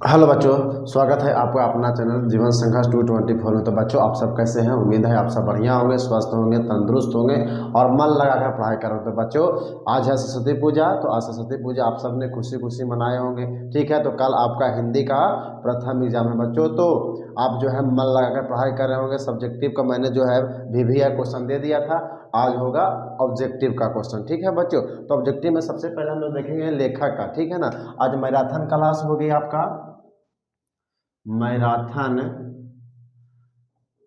Hello बच्चों, स्वागत है आपका अपना चैनल जीवन संघर्ष 224 में। तो बच्चों, आप सब कैसे हैं? उम्मीद है आप सब बढ़िया होंगे, स्वस्थ होंगे, तंदुरुस्त होंगे और मन लगाकर पढ़ाई करोगे। तो बच्चों, आज है सरस्वती पूजा। तो आज सरस्वती पूजा आप सब ने खुशी खुशी मनाए होंगे, ठीक है। तो कल आपका हिंदी का प्रथम एग्जाम है बच्चों। तो आप जो है मन लगाकर पढ़ाई कर रहे होंगे। सब्जेक्टिव का मैंने जो है VVI क्वेश्चन दे दिया था, आज होगा ऑब्जेक्टिव का क्वेश्चन, ठीक है बच्चों। तो ऑब्जेक्टिव में सबसे पहले हम लोग देखेंगे लेखक का, ठीक है ना। आज मैराथन क्लास होगी आपका, मैराथन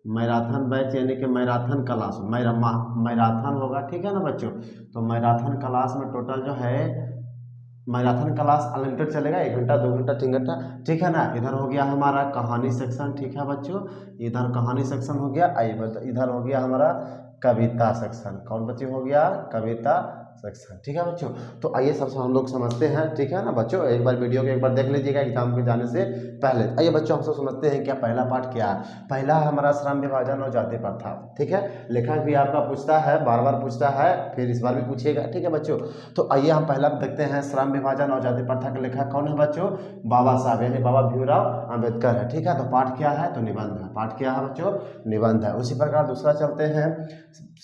मैराथन बैच यानी कि मैराथन क्लास मैराथन होगा, ठीक है ना बच्चों। तो मैराथन क्लास में टोटल जो है मैराथन क्लास अनलिमिटेड चलेगा, 1 घंटा 2 घंटा 3 घंटा, ठीक है ना। इधर हो गया हमारा कहानी सेक्शन, ठीक है बच्चों। इधर कहानी सेक्शन हो गया। आइए इधर हो गया हमारा कविता सेक्शन। कौन बच्चे हो गया? कविता सेक्शन, ठीक है बच्चों। तो आइए सबसे हम लोग समझते हैं, ठीक है ना बच्चों। एक बार वीडियो को एक बार देख लीजिएगा एग्जाम के जाने से पहले। आइए बच्चों, हम सब समझते हैं क्या पहला पार्ट क्या है। पहला है हमारा श्रम विभाजन और जाति प्रथा, ठीक है। लेखक भी आपका पूछता है, बार बार पूछता है, फिर इस बार भी पूछेगा, ठीक है बच्चों। तो आइए हम पहला देखते हैं, श्रम विभाजन और जाति प्रथा का लेखक कौन है बच्चों? बाबा साहब यानी बाबा भीमराव अम्बेडकर है, ठीक है। तो पाठ क्या है? तो निबंध है। पाठ क्या है बच्चों? निबंध है। उसी प्रकार दूसरा चलते हैं,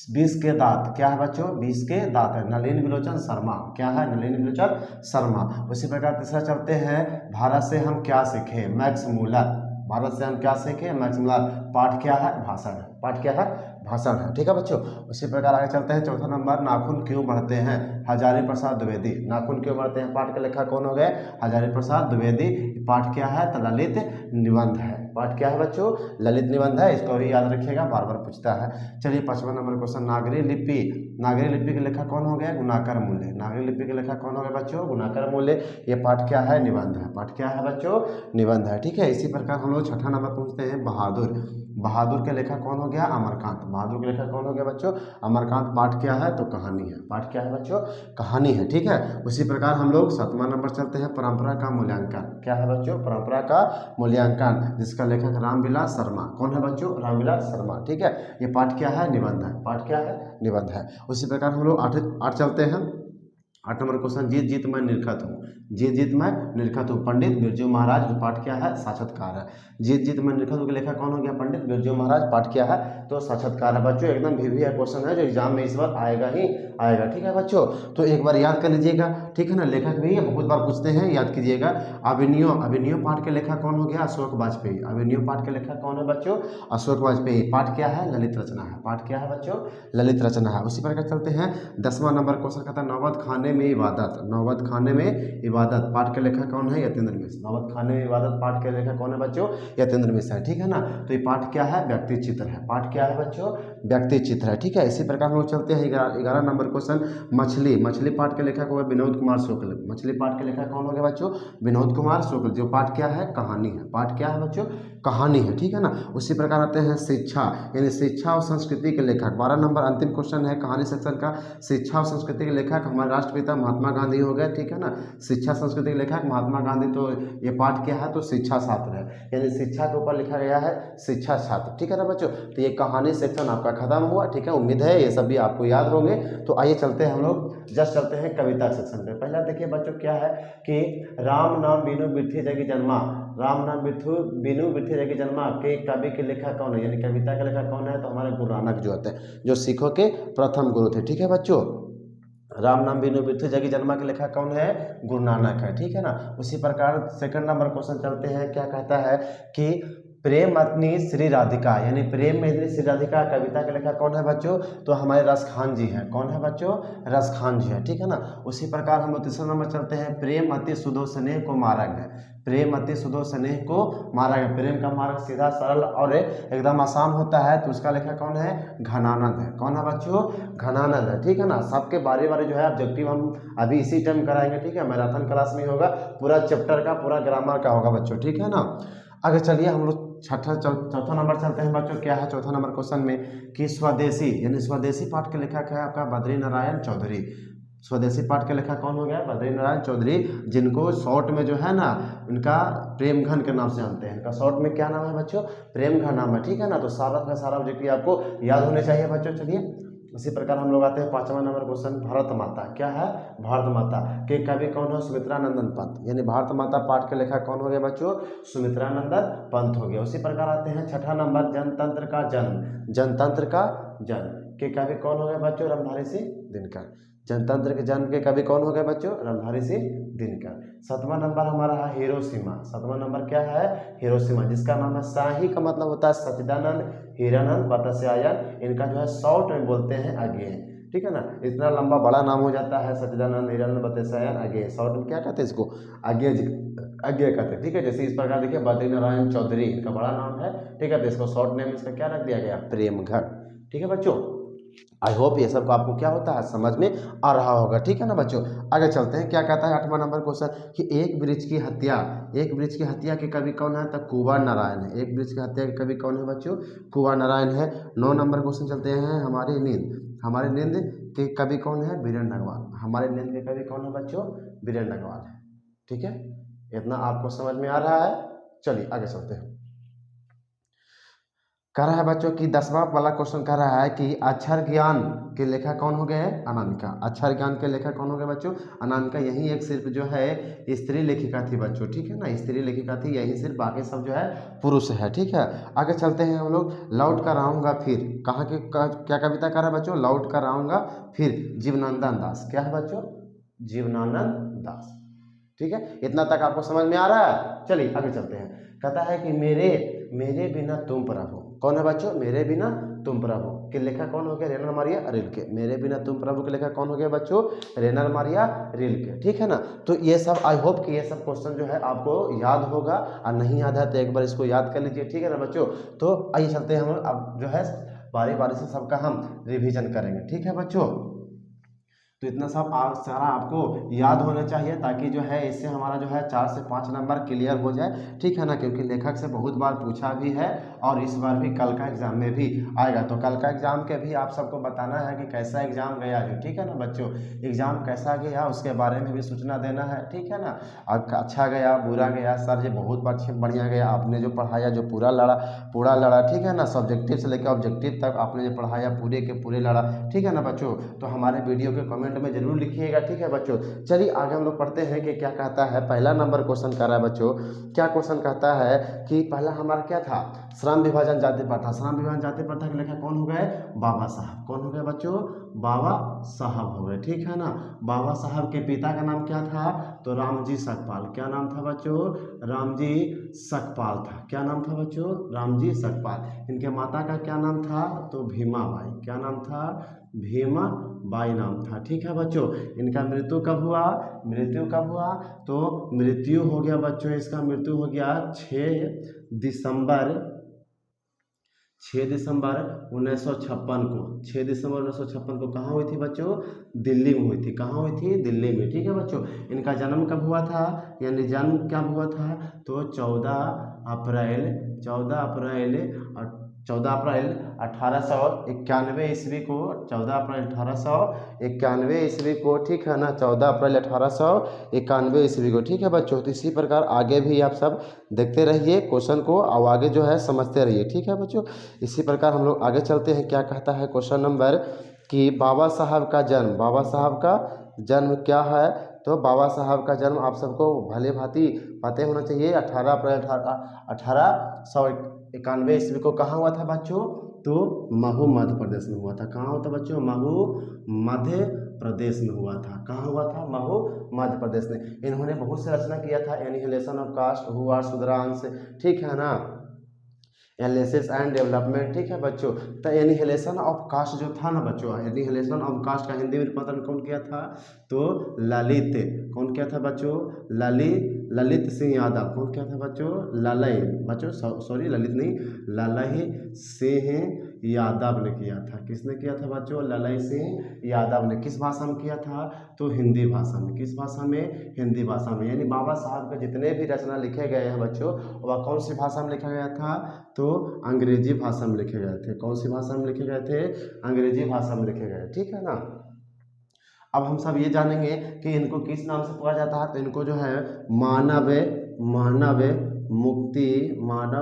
20 के दांत। क्या है बच्चों? 20 के दांत है, नलिन विलोचन शर्मा। क्या है? नलिन विलोचन शर्मा। उसी प्रकार तीसरा चलते हैं, भारत से हम क्या सीखे? Max Muller. भारत से हम क्या सीखे? Max Muller. पाठ क्या है? भाषण है। पाठ क्या है? भाषण है, ठीक है बच्चों। उसी प्रकार आगे चलते हैं, चौथा नंबर, नाखून क्यों बढ़ते हैं? हजारी प्रसाद द्विवेदी। नाखून क्यों बढ़ते हैं? पाठ के लेखक कौन हो गए? हजारी प्रसाद द्विवेदी। पाठ क्या है? तो ललित निबंध है। पाठ क्या है बच्चों? ललित निबंध है। इसको भी याद रखिएगा, बार बार पूछता है। चलिए 5वां नंबर क्वेश्चन, नागरी लिपि। नागरी लिपि के लेखक कौन हो गया? गुणाकर मूल्य। नागरी लिपि के लेखक कौन हो गया बच्चों? गुणाकर मूल्य। ये पाठ क्या है? निबंध है। पाठ क्या है बच्चों? निबंध है, ठीक है। इसी प्रकार हम लोग 6ठा नंबर पूछते हैं, बहादुर। बहादुर के लेखक कौन हो गया? अमरकांत। बहादुर के लेखक कौन हो गया बच्चों? अमरकांत। पाठ क्या है? तो कहानी है। पाठ क्या है बच्चों? कहानी है, ठीक है। उसी प्रकार हम लोग 7वां नंबर चलते हैं, परंपरा का मूल्यांकन। क्या है बच्चों? परंपरा का मूल्यांकन, जिसका लेखक रामविलास शर्मा। कौन है बच्चों? रामविलास शर्मा, ठीक है। ये पाठ क्या है? निबंध है। पाठ क्या है? निबंध है। उसी प्रकार हम लोग 8 चलते हैं। 8 नंबर क्वेश्चन, जीत जीत मैं निरखत हूँ। जीत जीत मैं निरखत हूँ, पंडित बिरजू महाराज। जो पाठ क्या है? साक्षात्कार है। जीत जीत मैं निरखत हूँ के लेखक कौन हो गया? पंडित बिरजू महाराज। पाठ क्या है? तो साक्षात्कार है बच्चों। एकदम VVI क्वेश्चन है जो एग्जाम में इस बार आएगा ही आएगा, ठीक है बच्चों। तो एक बार याद कर लीजिएगा, ठीक है ना। लेखक भी बहुत बार पूछते हैं, याद कीजिएगा। अभिनयो। अभिनयो पाठ के लेखक कौन हो गया? अशोक वाजपेयी। अभिनयो पाठ के लेखक कौन है बच्चों? अशोक वाजपेयी। पाठ क्या है? ललित रचना है। पाठ क्या है बच्चों? ललित रचना है। उसी प्रकार चलते हैं, 10वां नंबर क्वेश्चन कहता है, नौबत खाने में इबादत। नौबत खाने में इबादत। पाठ के लेखक कौन है? यतीन्द्र मिश्र। नौबत खाने में इबादत पाठ के लेखक कौन है बच्चों? यतीन्द्र मिश्र है, ठीक है ना। तो ये पाठ क्या है? व्यक्ति चित्र है। पाठ क्या है बच्चों? व्यक्ति चित्र है, ठीक है। इसी प्रकार हम लोग चलते हैं 11 नंबर क्वेश्चन, मछली। मछली पाठ के लेखक हो गए विनोद कुमार शुक्ल। मछली पाठ के लेखक कौन हो गया बच्चों? विनोद कुमार शुक्ल। जो पाठ क्या है? कहानी है। पाठ क्या है बच्चों? कहानी है, ठीक है ना। उसी प्रकार आते हैं शिक्षा यानी शिक्षा और संस्कृति के लेखक। 12 नंबर अंतिम क्वेश्चन है कहानी सेक्शन का, शिक्षा और संस्कृति के लेखक हमारे राष्ट्रपिता महात्मा गांधी हो गए, ठीक है ना। शिक्षा संस्कृति के लेखक महात्मा गांधी। तो ये पाठ क्या है? तो शिक्षा छात्र है, यानी शिक्षा के ऊपर लिखा गया है शिक्षा छात्र, ठीक है ना बच्चों। तो ये कहानी सेक्शन आपका खत्म हुआ, ठीक है। उम्मीद है ये सब भी आपको याद होंगे। तो आइए चलते हैं हम लोग, जस्ट चलते हैं कविता सेक्शन पे। पहला देखिए बच्चों क्या है कि राम नाम बिनु बिरथी जगी जन्मा। राम नाम बिनु बिरथी जगी जन्मा के कवि के लेखक कौन है? यानी कविता के लेखक कौन है? तो हमारे गुरु नानक जो होते हैं, जो सिखों के प्रथम गुरु थे, ठीक है बच्चों। राम नाम बिनु बिरथी जगी जन्मा के लेखक कौन है? गुरु नानक है, ठीक है ना। उसी प्रकार सेकंड नंबर क्वेश्चन चलते हैं, क्या कहता है कि प्रेम अग्नि श्री राधिका यानी प्रेम में श्री राधिका कविता के लेखक कौन है बच्चों? तो हमारे रसखान जी हैं। कौन है बच्चों? रसखान जी हैं, ठीक है ना। उसी प्रकार हम लोग तीसरा नंबर चलते हैं, प्रेम अति सुदो स्नेह को मार्ग है। प्रेम अति सुदो स्नेह को मार्ग है। प्रेम का मार्ग सीधा सरल और एकदम आसान होता है, तो उसका लेखक कौन है? घनानंद है। कौन है बच्चों? घनानंद है, ठीक है ना। सबके बारी बारी जो है ऑब्जेक्टिव हम अभी इसी टाइम कराएंगे, ठीक है। मैराथन क्लास में होगा, पूरा चैप्टर का पूरा ग्रामर का होगा बच्चों, ठीक है ना। आगे चलिए हम लोग चौथा नंबर चलते हैं बच्चों। क्या है चौथा नंबर क्वेश्चन में कि स्वदेशी यानी स्वदेशी पाठ के लेखक है आपका बद्री नारायण चौधरी। स्वदेशी पाठ के लेखक कौन हो गया? बद्री नारायण चौधरी, जिनको शॉर्ट में जो है ना उनका प्रेम घन के नाम से जानते हैं। इनका शॉर्ट में क्या नाम है बच्चों? प्रेम घन नाम है, ठीक है ना। तो सारा का सारा ऑब्जेक्टिव आपको याद होने चाहिए बच्चों। चलिए इसी प्रकार हम लोग आते हैं 5वां नंबर क्वेश्चन, भारत माता। क्या है? भारत माता के कवि कौन है? सुमित्रा नंदन पंत। यानी भारत माता पाठ के लेखक कौन हो गया बच्चों? सुमित्रा नंदन पंत हो गया। उसी प्रकार आते हैं 6ठा नंबर, जनतंत्र का जन्म। जनतंत्र का जन्म के कवि कौन हो गए बच्चों? रामधारी सिंह दिनकर। जनतंत्र के जन्म के कवि कौन हो गए बच्चों? रामधारी सिंह दिनकर। 7वां नंबर हमारा है हिरोशिमा। 7वां नंबर क्या है? हिरोशिमा, जिसका नाम है शाही का मतलब होता है सच्चिदानंद हीरानंद बतस्यायन। इनका जो है शॉर्ट में बोलते हैं अगे, ठीक है ना। इतना लंबा बड़ा नाम हो जाता है सच्चिदानंद हीरानंद बतस्यायन अगे, शॉर्ट में क्या कहते हैं इसको? आगे आगे कहते हैं, ठीक है। जैसे इस प्रकार देखिए बद्री नारायण चौधरी, इनका बड़ा नाम है, ठीक है। तो इसको शॉर्ट नेम इसका क्या रख दिया गया? प्रेमघर, ठीक है बच्चों। आई होप ये सब आपको क्या होता है समझ में आ रहा होगा, ठीक है ना बच्चों। आगे चलते हैं, क्या कहता है 8वां नंबर क्वेश्चन कि एक वृक्ष की हत्या। एक वृक्ष की हत्या के कवि कौन है? तो कुंवर नारायण है। एक वृक्ष की हत्या के कवि कौन है बच्चों? कुंवर नारायण है। 9 नंबर क्वेश्चन चलते हैं, हमारी नींद। हमारी नींद के कवि कौन है? वीरेंद्र अग्रवाल। हमारे नींद के कवि कौन है बच्चों? वीरेंद्र अग्रवाल है, ठीक है। इतना आपको समझ में आ रहा है। चलिए आगे चलते हैं। कह रहा है बच्चों कि 10वां वाला क्वेश्चन कह रहा है कि अक्षर ज्ञान के लेखक कौन हो गए? अनामिका। अक्षर ज्ञान के लेखक कौन हो गए बच्चों? अनामिका। यही एक सिर्फ जो है स्त्री लेखिका थी बच्चों, ठीक है ना, स्त्री लेखिका थी, यही सिर्फ, बाकी सब जो है पुरुष है, ठीक है। आगे चलते हैं हम लोग, लौट कर आऊँगा फिर। कहाँ के क्या कविता कर रहा है बच्चों? लौट कर आऊँगा फिर, जीवनानंद दास। क्या है बच्चों? जीवनानंद दास, ठीक है। इतना तक आपको समझ में आ रहा है। चलिए आगे चलते हैं। कहता है कि मेरे मेरे बिना तुम प्रभु। कौन है बच्चों? मेरे बिना तुम प्रभु के लेखक कौन हो गया? रेनर मारिया रिल्के। मेरे बिना तुम प्रभु के लेखक कौन हो गया बच्चों? रेनर मारिया रिल्के, ठीक है ना। तो ये सब आई होप कि ये सब क्वेश्चन जो है आपको याद होगा, और नहीं याद है तो एक बार इसको याद कर लीजिए, ठीक है ना बच्चों। तो आइए चलते हैं हम अब जो है बारी बारी से सबका हम रिविजन करेंगे, ठीक है बच्चों। तो इतना सब सारा आपको याद होना चाहिए, ताकि जो है इससे हमारा जो है 4 से 5 नंबर क्लियर हो जाए, ठीक है ना। क्योंकि लेखक से बहुत बार पूछा भी है, और इस बार भी कल का एग्जाम में भी आएगा। तो कल का एग्जाम के भी आप सबको बताना है कि कैसा एग्जाम गया जो, ठीक है ना बच्चों। एग्जाम कैसा गया उसके बारे में भी सूचना देना है, ठीक है ना। और अच्छा गया बुरा गया, सर जी बहुत बढ़िया गया, आपने जो पढ़ाया जो पूरा लड़ा, ठीक है ना। सब्जेक्टिव से लेकर ऑब्जेक्टिव तक आपने जो पढ़ाया पूरे के पूरे लड़ा, ठीक है ना बच्चों। तो हमारे वीडियो के कमेंट में जरूर लिखिएगा, ठीक है बच्चों। चलिए आगे हम लोग पढ़ते हैं कि क्या कहता है। पहला नंबर क्वेश्चन कर रहा है बच्चों, क्या क्वेश्चन कहता है कि पहला हमारा क्या था? श्रम विभाजन जाति प्रथा। श्रम विभाजन जाति प्रथा के लेखक कौन हो गए? बाबा साहब। कौन हो गए बच्चों? बाबा साहब हो गए, ठीक है ना। बाबा साहब के पिता का नाम क्या था? तो रामजी सकपाल। क्या नाम था बच्चों? रामजी सकपाल था। क्या नाम था बच्चों? रामजी सकपाल। इनके माता का क्या नाम था? तो भीमा बाई। क्या नाम था? भीमा बाई नाम था, ठीक है बच्चों। इनका मृत्यु कब हुआ? मृत्यु कब हुआ? तो मृत्यु हो गया बच्चों, इसका मृत्यु हो गया 6 दिसंबर 1956 को। 6 दिसंबर 1956 को कहाँ हुई थी बच्चों? दिल्ली में हुई थी। कहाँ हुई थी? दिल्ली में, ठीक है बच्चों। इनका जन्म कब हुआ था, यानी जन्म कब हुआ था? तो 14 अप्रैल 1891 ईस्वी को। 14 अप्रैल 1891 ईस्वी को, ठीक है ना। 14 अप्रैल 1891 ईस्वी को, ठीक है बच्चों। तो इसी प्रकार आगे भी आप सब देखते रहिए क्वेश्चन को, और आगे जो है समझते रहिए, ठीक है बच्चों। इसी प्रकार हम लोग आगे चलते हैं। क्या कहता है क्वेश्चन नंबर कि बाबा साहब का जन्म। बाबा साहब का जन्म क्या है? तो बाबा साहब का जन्म आप सबको भले भांति पता होना चाहिए। 18 अप्रैल 1891 ईस्वी को कहाँ हुआ था बच्चों? तो महू मध्य प्रदेश में हुआ था। कहाँ हुआ था बच्चों? महू मध्य प्रदेश में हुआ था। कहाँ हुआ था? महू मध्य प्रदेश में। इन्होंने बहुत से रचना किया था, annihilation of caste, who are शूद्रांश, ठीक है ना, एनालिसिस एंड डेवलपमेंट, ठीक है बच्चों। तो एनिहिलेशन ऑफ कास्ट जो था ना बच्चों, एनिहिलेशन ऑफ कास्ट का हिंदी में रूपांतरण कौन किया था? तो ललित। कौन किया था बच्चों? ललित सिंह यादव। कौन किया था बच्चों? ललई बच्चों, सॉरी ललित नहीं, ललई सिंह यादव ने किया था। किसने किया था बच्चों? ललई सिंह यादव ने। किस भाषा में किया था? तो हिंदी भाषा में। किस भाषा में? हिंदी भाषा में। यानी बाबा साहब के जितने भी रचना लिखे गए हैं बच्चों, वह कौन सी भाषा में लिखा गया था? तो अंग्रेजी भाषा में लिखे गए थे। कौन सी भाषा में लिखे गए थे? अंग्रेजी भाषा में लिखे गए, ठीक है ना। अब हम सब ये जानेंगे कि इनको किस नाम से पुकारा जाता है। तो इनको जो है मानव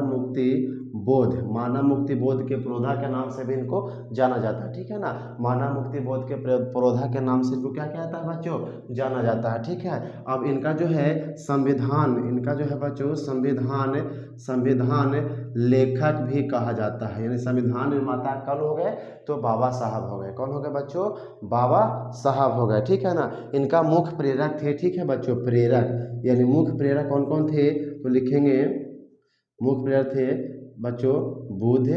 मुक्ति बोध, मानव मुक्ति बोध के पुरोधा के नाम से भी इनको जाना जाता है, ठीक है ना। मानव मुक्ति बोध के पुरोधा के नाम से इनको क्या कहता है बच्चों, जाना जाता है, ठीक है। अब इनका जो है संविधान, इनका जो है बच्चों संविधान लेखक भी कहा जाता है, यानी संविधान निर्माता कौन हो गए, तो बाबा साहब हो गए। कौन हो गए बच्चों, बाबा साहब हो गए, ठीक है ना। इनका मुख्य प्रेरक थे, ठीक है बच्चों, प्रेरक यानी मुख्य प्रेरक कौन कौन थे, तो लिखेंगे मुख्य प्रेरक थे बच्चों बुद्ध,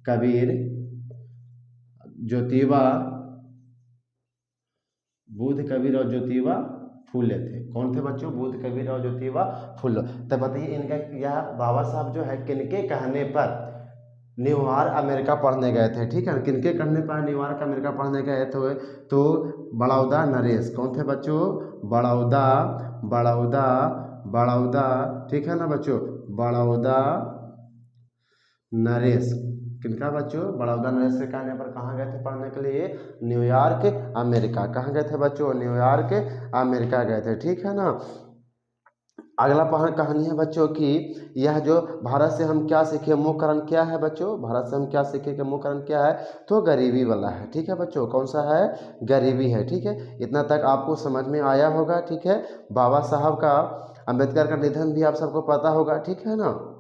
कबीर, ज्योतिबा, बुद्ध, कबीर और ज्योतिबा फूले थे। कौन थे बच्चों, बुद्ध, कबीर और ज्योतिबा फूले। तो बताइए इनका यह बाबा साहब जो है किनके कहने पर न्यूयॉर्क अमेरिका पढ़ने गए थे, ठीक है। किनके कहने पर न्यूयॉर्क अमेरिका पढ़ने गए थे, तो बड़ौदा नरेश। कौन थे बच्चों, बड़ौदा बड़ौदा बड़ौदा, ठीक है ना बच्चों, बड़ौदा नरेश। किनका बच्चों, बड़ौदा नरेश के कहने पर कहाँ गए थे पढ़ने के लिए, न्यूयॉर्क अमेरिका। कहाँ गए थे बच्चों, न्यूयॉर्क अमेरिका गए थे, ठीक है ना। अगला कहानी है बच्चों की यह जो भारत से हम क्या सीखे, मुख्य कारण क्या है बच्चों, भारत से हम क्या सीखे कि मुख्य कारण क्या है, तो गरीबी वाला है, ठीक है बच्चों। कौन सा है, गरीबी है, ठीक है। इतना तक आपको समझ में आया होगा, ठीक है। बाबा साहब का, अम्बेडकर का निधन भी आप सबको पता होगा, ठीक है ना।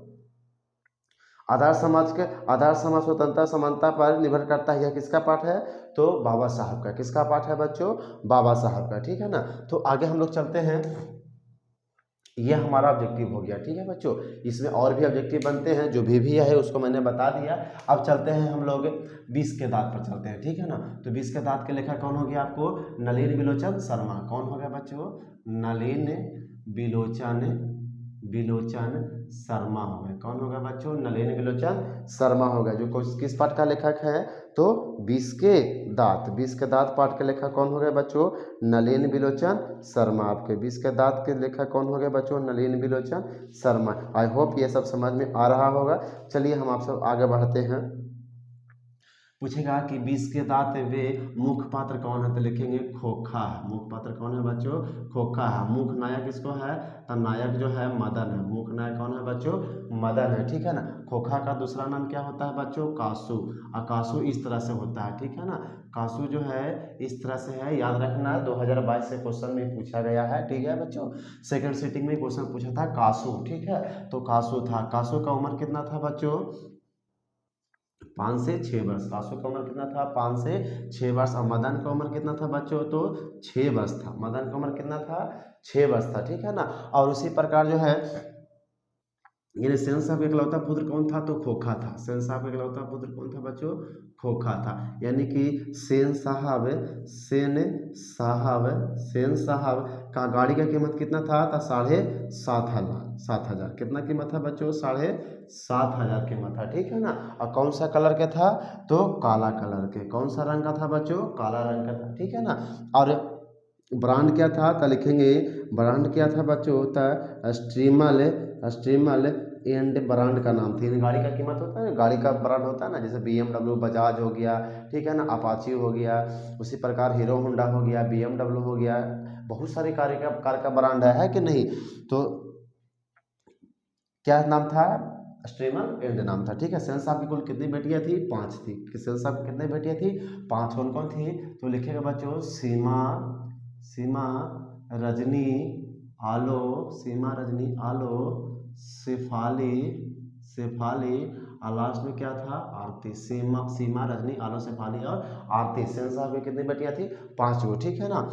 आधार समाज स्वतंत्रता समानता पर निर्भर करता है, यह किसका पाठ है, तो बाबा साहब का। किसका पाठ है बच्चों, बाबा साहब का, ठीक है ना। तो आगे हम लोग चलते हैं, यह हमारा ऑब्जेक्टिव हो गया, ठीक है बच्चों। इसमें और भी ऑब्जेक्टिव बनते हैं, जो भी है उसको मैंने बता दिया। अब चलते हैं हम लोग 20 के दांत पर चलते हैं, ठीक है ना। तो 20 के दांत के लेखक कौन हो गया आपको, नलिन बिलोचन शर्मा। कौन हो गया बच्चों, नलिन बिलोचन शर्मा हो गए। कौन होगा बच्चों, नलिन बिलोचन शर्मा होगा। जो किस पाठ का लेखक है, तो 20 के दांत पाठ के लेखक कौन हो गए बच्चों, नलिन बिलोचन शर्मा। आपके 20 के दांत के लेखक कौन हो गए बच्चों, नलिन बिलोचन शर्मा। आई होप ये सब समझ में आ रहा होगा। चलिए हम आप सब आगे बढ़ते हैं। पूछेगा कि 20 के दांत वे मुख्य पात्र कौन है, तो लिखेंगे खोखा है। मुख्य पात्र कौन है बच्चों, खोखा है। मुख्य नायक किसको है, तो नायक जो है मदन है। मुख्य नायक कौन है बच्चों, मदन है, ठीक है ना। खोखा का दूसरा नाम क्या होता है बच्चों, कासू। और कासू इस तरह से होता है, ठीक है ना। कासू जो है इस तरह से है, याद रखना 2022 से क्वेश्चन में पूछा गया है, ठीक है बच्चों। सेकंड सिटिंग में क्वेश्चन पूछा था कासू, ठीक है। तो कासू था, कासू का उम्र कितना था बच्चों, 5 से 6 वर्ष। कासू का उम्र कितना था, 5 से 6 वर्ष। और मदन का उम्र कितना था बच्चों, तो 6 वर्ष था। मदन का उम्र कितना था, 6 वर्ष था, ठीक है ना। और उसी प्रकार जो है यानी सेन साहब का इकलौता पुत्र कौन था, तो खोखा था। सेन साहब का इकलौता पुत्र कौन था बच्चों, खोखा था। यानी कि सेन साहब का गाड़ी का कीमत कितना था, तो 7,500 कितना कीमत था बच्चों, 7,500 कीमत था, ठीक है ना। और कौन सा कलर के था, तो काला कलर के। कौन सा रंग का था बच्चों, काला रंग का था, ठीक है ना। और ब्रांड क्या था, तो लिखेंगे ब्रांड क्या था बच्चों, तो स्ट्रीमल एंड ब्रांड का नाम थी। गाड़ी का कीमत होता है, गाड़ी का ब्रांड होता है ना, जैसे BMW, बजाज हो गया, ठीक है ना, अपाची हो गया, उसी प्रकार हीरो होंडा हो गया, BMW हो गया, बहुत सारी कार का ब्रांड है कि नहीं। तो क्या नाम था, स्ट्रीमल एंड नाम था, ठीक है। सेन साहब की कुल कितनी बेटियां थी, 5 थी। सेन साहब की कितनी बेटियां थी, 5। कौन कौन थी, तो लिखेगा बच्चों सीमा रजनी आलो, शेफाली और लास्ट में क्या था, आरती। सीमा रजनी आलो शेफाली और आरती। सेन साहब की कितनी बेटियां थी, 5 गो, ठीक है ना।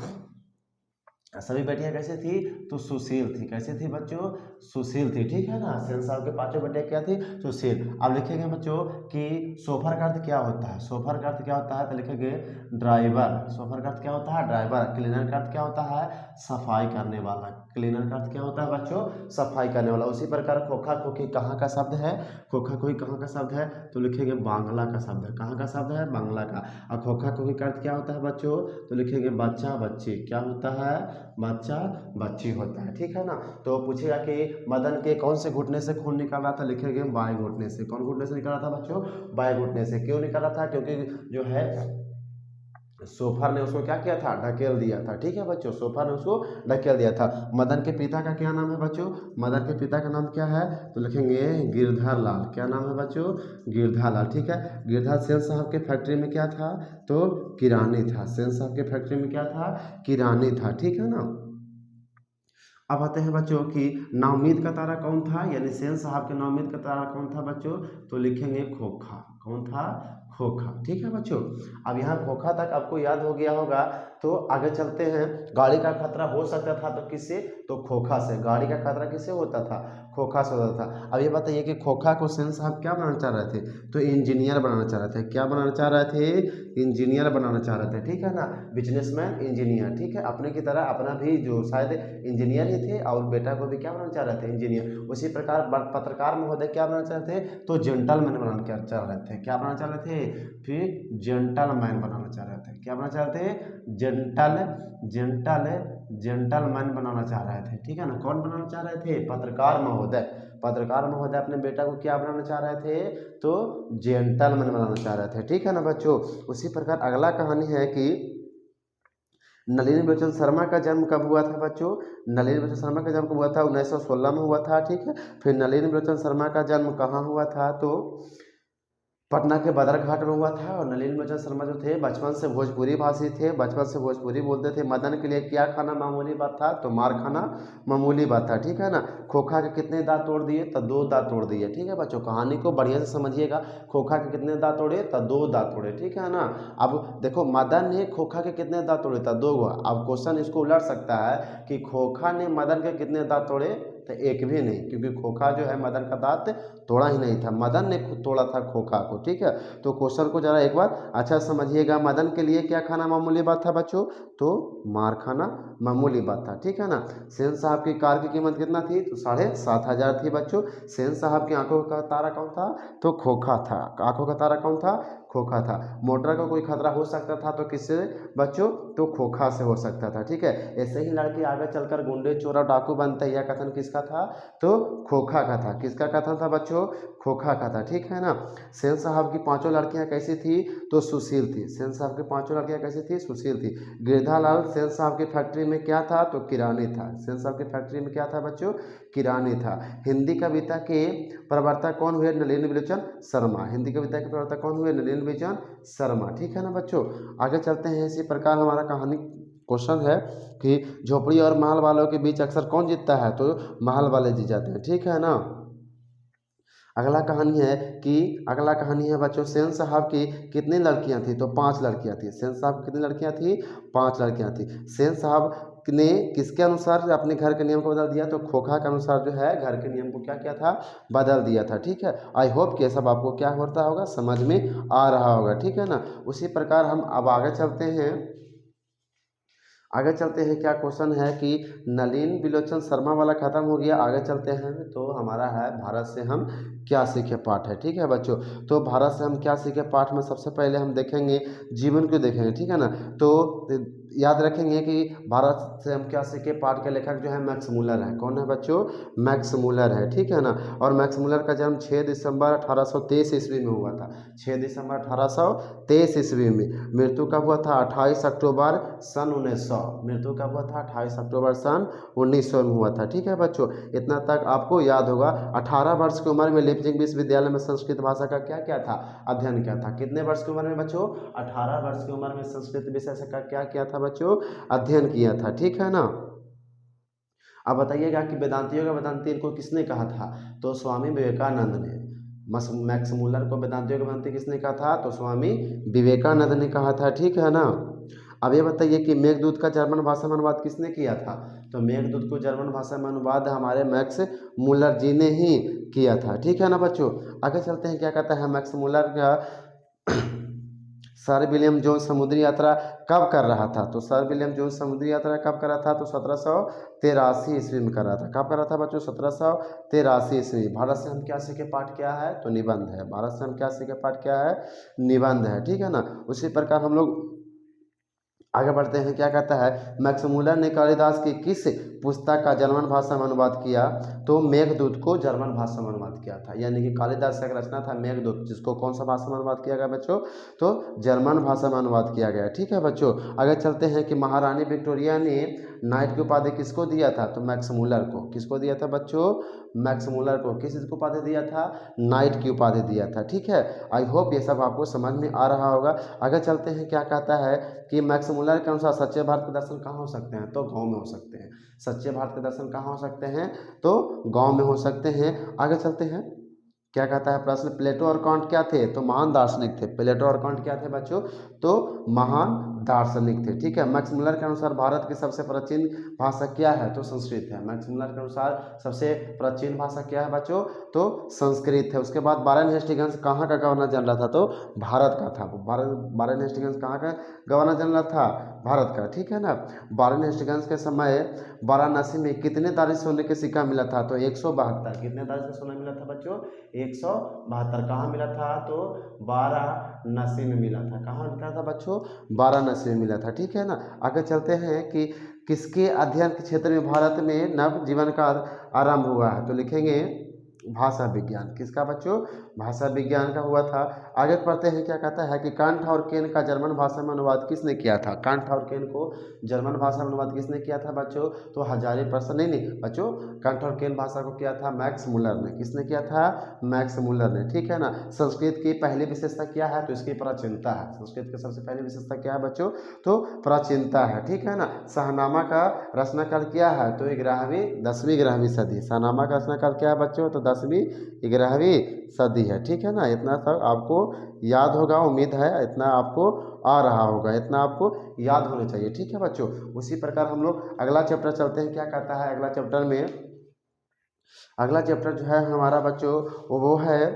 सभी बेटियां कैसे थी, तो सुशील थी। कैसे थी बच्चों, सुशील थी, ठीक है ना। सेन साहब के 5 बेटियां क्या थी, सुशील। अब लिखेंगे बच्चों कि सोफर का अर्थ क्या होता है, सोफर का अर्थ क्या होता है, तो लिखेंगे ड्राइवर। सोफर का अर्थ क्या होता है, ड्राइवर। क्लीनर का अर्थ क्या होता है, सफाई करने वाला। क्लीनर का अर्थ क्या होता है बच्चों, सफाई करने वाला। उसी प्रकार खोखा खोखी कहाँ का शब्द है, खोखा खोखी कहाँ का शब्द है, तो लिखेंगे बांग्ला का शब्द है। कहाँ का शब्द है, बांग्ला का। और खोखा खोखी का अर्थ क्या होता है बच्चों, तो लिखेंगे बच्चा बच्ची। क्या होता है, बच्चा बच्ची होता है, ठीक है ना। तो पूछेगा कि मदन के कौन से घुटने से खून निकल रहा था, लिखेंगे बाएं घुटने से। कौन घुटने से निकल रहा था बच्चों, बाएं घुटने से। क्यों निकल रहा था, क्योंकि जो है सोफर ने उसको क्या किया था, ढकेल दिया था। ठीक है बच्चों, सोफर ने उसको ढकेल दिया था। मदन के पिता का क्या नाम है बच्चों, मदन के पिता का नाम क्या है, तो लिखेंगे गिरधर लाल। क्या नाम है बच्चों, गिरधर लाल। ठीक है, गिरधर सेन साहब के फैक्ट्री में क्या था, तो किरानी था। सेन साहब के फैक्ट्री में क्या था, किरानी था। ठीक है ना। अब आते हैं बच्चों कि नाउमीद का तारा कौन था, यानी सेन साहब के नाउमीद का तारा कौन था बच्चों, तो लिखेंगे खोखा। कौन था, खोखा। ठीक है बच्चों, अब यहाँ खोखा तक आपको याद हो गया होगा। तो आगे चलते हैं। गाड़ी का खतरा हो सकता था तो किससे, तो खोखा से। गाड़ी का खतरा किससे होता था, खोखा से होता था। अब ये बताइए कि खोखा को सेन साहब क्या बनाना चाह रहे थे, तो इंजीनियर बनाना चाह रहे थे। क्या बनाना चाह रहे थे, इंजीनियर बनाना चाह रहे थे। ठीक है ना, बिजनेसमैन इंजीनियर। ठीक है, अपने की तरह अपना भी जो शायद इंजीनियर ही थे और बेटा को भी क्या बनाना चाह रहे थे, इंजीनियर। उसी प्रकार पत्रकार महोदय क्या बनाना चाह रहे थे, तो जेंटलमैन बनाना चाह रहे थे। क्या बनाना चाह रहे थे, फिर जेंटलमैन बनाना चाह रहे थे। क्या बनाना चाह रहे थे, जेंटलमैन बनाना चाह रहे थे। ठीक है ना, कौन बनाना चाह रहे थे, पत्रकार महोदय। पत्रकार महोदय अपने बेटा को क्या बनाना चाह रहे थे, तो जेंटलमैन बनाना चाह रहे थे। ठीक है ना बच्चों। उसी प्रकार अगला कहानी है कि नलिनी लोचन शर्मा का जन्म कब हुआ था बच्चों, नलिनी लोचन शर्मा का जन्म कब हुआ था, 1916 में हुआ था। ठीक है, फिर नलिनी लोचन शर्मा का जन्म कहाँ हुआ था, तो पटना के बदरघाट में हुआ था। और नलिनी लोचन शर्मा जो थे बचपन से भोजपुरी भाषी थे, बचपन से भोजपुरी बोलते थे। मदन के लिए क्या खाना मामूली बात था, तो मार खाना मामूली बात था। ठीक है ना, खोखा के कितने दांत तोड़ दिए, तो 2 दांत तोड़ दिए। ठीक है बच्चों, कहानी को बढ़िया से समझिएगा। खोखा के कितने दांत तोड़े, तो 2 दांत तोड़े। ठीक है ना। अब देखो, मदन ने खोखा के कितने दांत तोड़े, तो 2 गो। अब क्वेश्चन इसको उलट सकता है कि खोखा ने मदन के कितने दांत तोड़े, तो एक भी नहीं, क्योंकि खोखा जो है मदन का दांत तोड़ा ही नहीं था, मदन ने खुद तोड़ा था खोखा को। ठीक है, तो क्वेश्चन को जरा एक बार अच्छा समझिएगा। मदन के लिए क्या खाना मामूली बात था बच्चों, तो मार खाना मामूली बात था। ठीक है ना। सेन साहब की कार की कीमत कितना थी, तो 7,500 थी बच्चों। सेन साहब की आंखों का तारा कौन था, तो खोखा था। आंखों का तारा कौन था, खोखा था। मोटर का कोई खतरा हो सकता था तो किससे बच्चों, तो खोखा से हो सकता था। ठीक है, ऐसे ही लड़के आगे चलकर गुंडे चोर और डाकू बनते हैं, यह कथन किसका था, तो खोखा का था। किसका कथन था बच्चों, खोखा का था। ठीक है ना। सेन साहब की 5 लड़कियां कैसी थी, तो सुशील थी। सेन साहब की 5 लड़कियां कैसी थी, सुशील थी। गिरधालाल सेन साहब की फैक्ट्री में क्या था, तो किरानी था। सेन साहब की फैक्ट्री में क्या था बच्चों, किरानी था। हिंदी कविता के प्रवर्तक कौन हुए, नलिनी विलोचन शर्मा। हिंदी कविता के प्रवर्तक कौन हुए, नलिनी विलोचन शर्मा। ठीक है ना बच्चों, आगे चलते हैं। इसी प्रकार हमारा कहानी क्वेश्चन है कि झोपड़ी और महल वालों के बीच अक्सर कौन जीतता है, तो महल वाले जीत जाते हैं। ठीक है ना। अगला कहानी है कि अगला कहानी है बच्चों, सेन साहब की कितनी लड़कियां थी, तो 5 लड़कियां थी। सेन साहब की कितनी लड़कियां थी, 5 लड़कियां थी। सेन साहब ने किसके अनुसार अपने घर के नियम को बदल दिया, तो खोखा के अनुसार जो है घर के नियम को क्या किया था, बदल दिया था। ठीक है, आई होप कि ये सब आपको क्या होता होगा, समझ में आ रहा होगा। ठीक है ना। उसी प्रकार हम अब आगे चलते हैं। आगे चलते हैं, क्या क्वेश्चन है कि नलिन विलोचन शर्मा वाला खत्म हो गया। आगे चलते हैं, तो हमारा है भारत से हम क्या सीखे पाठ है। ठीक है बच्चों, तो भारत से हम क्या सीखे पाठ में सबसे पहले हम देखेंगे जीवन को देखेंगे। ठीक है ना, तो याद रखेंगे कि भारत से हम क्या सीखे पाठ के लेखक जो है मैक्स मूलर है। कौन है बच्चों, मैक्स मूलर है। ठीक है ना। और मैक्स मूलर का जन्म 6 दिसंबर 1823 ईस्वी में हुआ था। 6 दिसंबर 1823 ईस्वी में। मृत्यु कब हुआ था, 28 अक्टूबर सन 1900। मृत्यु कब हुआ था, 28 अक्टूबर सन 1900 में हुआ था। ठीक है बच्चों, इतना तक आपको याद होगा। 18 वर्ष की उम्र में लिपजिंग विश्वविद्यालय में संस्कृत भाषा का क्या क्या था, अध्ययन किया था। कितने वर्ष की उम्र में बच्चों, 18 वर्ष की उम्र में संस्कृत विषय का क्या किया था बच्चों, अध्ययन किया था। ठीक है ना। अब बताइएगा कि वेदांतियों का वेदांती इनको किसने कहा था, तो स्वामी विवेकानंद ने। मैक्स मूलर को वेदांतियों का वेदांती किसने कहा था, तो स्वामी विवेकानंद ने कहा था। ठीक है ना। अब ये बताइए कि मेघदूत का जर्मन भाषा में अनुवाद किसने किया था, तो मेघदूत को जर्मन भाषा में अनुवाद हमारे मैक्स मूलर जी ने ही किया था। ठीक है ना बच्चों। आगे चलते हैं, क्या कहता है मैक्स मूलर का सर विलियम जोन्स समुद्री यात्रा कब कर रहा था, तो सर विलियम जोन्स समुद्री यात्रा कब कर रहा था, तो 1783 ईस्वी में कर रहा था। कब कर रहा था बच्चों, 1783 ईस्वी। भारत से हम क्या सीखे पाठ क्या है, तो निबंध है। भारत से हम क्या सीखे पाठ क्या है, निबंध है। ठीक है ना। उसी प्रकार हम लोग आगे बढ़ते हैं, क्या कहता है, मैक्समुलर ने कालिदास की किस पुस्तक का जर्मन भाषा में अनुवाद किया? तो मेघदूत को जर्मन भाषा में अनुवाद किया था। यानी कि कालिदास का एक रचना था मेघदूत, जिसको कौन सा भाषा में अनुवाद किया गया बच्चों? तो जर्मन भाषा में अनुवाद किया गया। ठीक है बच्चों, आगे चलते हैं कि महारानी विक्टोरिया ने नाइट की उपाधि किसको दिया था? तो मैक्समुलर को। किसको दिया था बच्चों? मैक्समुलर को। किस चीज़ को उपाधि दिया था? नाइट की उपाधि दिया था। ठीक है, आई होप ये सब आपको समझ में आ रहा होगा। आगे चलते हैं, क्या कहता है कि मैक्समुलर के अनुसार सच्चे भारत के दर्शन कहाँ हो सकते हैं? तो गाँव में हो सकते हैं। सच्चे भारत के दर्शन कहाँ हो सकते हैं? तो गाँव में हो सकते हैं। आगे चलते हैं, क्या कहता है प्रश्न, प्लेटो और कांट क्या थे? तो महान दार्शनिक थे। प्लेटो और कांट क्या थे बच्चों? तो महान दार्शनिक थे। ठीक है, मैक्समुलर के अनुसार भारत की सबसे प्राचीन भाषा क्या है? तो संस्कृत है। मैक्समुलर के अनुसार सबसे प्राचीन भाषा क्या है बच्चों? तो संस्कृत है। उसके बाद वारेन हेस्टिंग्स कहाँ का गवर्नर जनरल था? तो भारत का था। वारेन हेस्टिंग्स कहाँ का गवर्नर जनरल था? भारत का। ठीक है ना। वारेन हेस्टिंग्स के समय वाराणसी में कितने तारे सोने के सिक्का मिला था? तो 172। कितने तारे का सोना मिला था बच्चों? 172। कहाँ मिला था? तो वाराणसी में मिला था। कहाँ मिला था बच्चों? वाराणसी में मिला था। ठीक है ना। आगे चलते हैं कि किसके अध्ययन के क्षेत्र में भारत में नव जीवन का आरंभ हुआ है? तो लिखेंगे भाषा विज्ञान। किसका बच्चों? भाषा विज्ञान का हुआ था। आगे पढ़ते हैं, क्या कहता है कि कांट और केन का जर्मन भाषा में अनुवाद किसने किया था? कांट और केन को जर्मन भाषा में अनुवाद किसने किया था बच्चों? तो हजारी प्रसाद, नहीं बच्चों, कांट और केन भाषा को किया था मैक्स मुलर ने। किसने किया था? मैक्स मुलर ने। ठीक है ना। संस्कृत की पहली विशेषता क्या है? तो इसकी प्राचीनता है। संस्कृत की सबसे पहली विशेषता क्या है बच्चों? तो प्राचीनता है। ठीक है ना। शाहनामा का रचनाकाल क्या है? तो 10वीं 11वीं सदी। शाहनामा का रचनाकाल क्या है बच्चों? तो 10वीं 11वीं सदी है। ठीक है ना। इतना सब आपको याद होगा, उम्मीद है इतना आपको आ रहा होगा, इतना आपको याद होना चाहिए। ठीक है बच्चों। उसी प्रकार हम लोग अगला चैप्टर चलते हैं। क्या कहता है अगला चैप्टर में? अगला चैप्टर जो है हमारा बच्चों वो है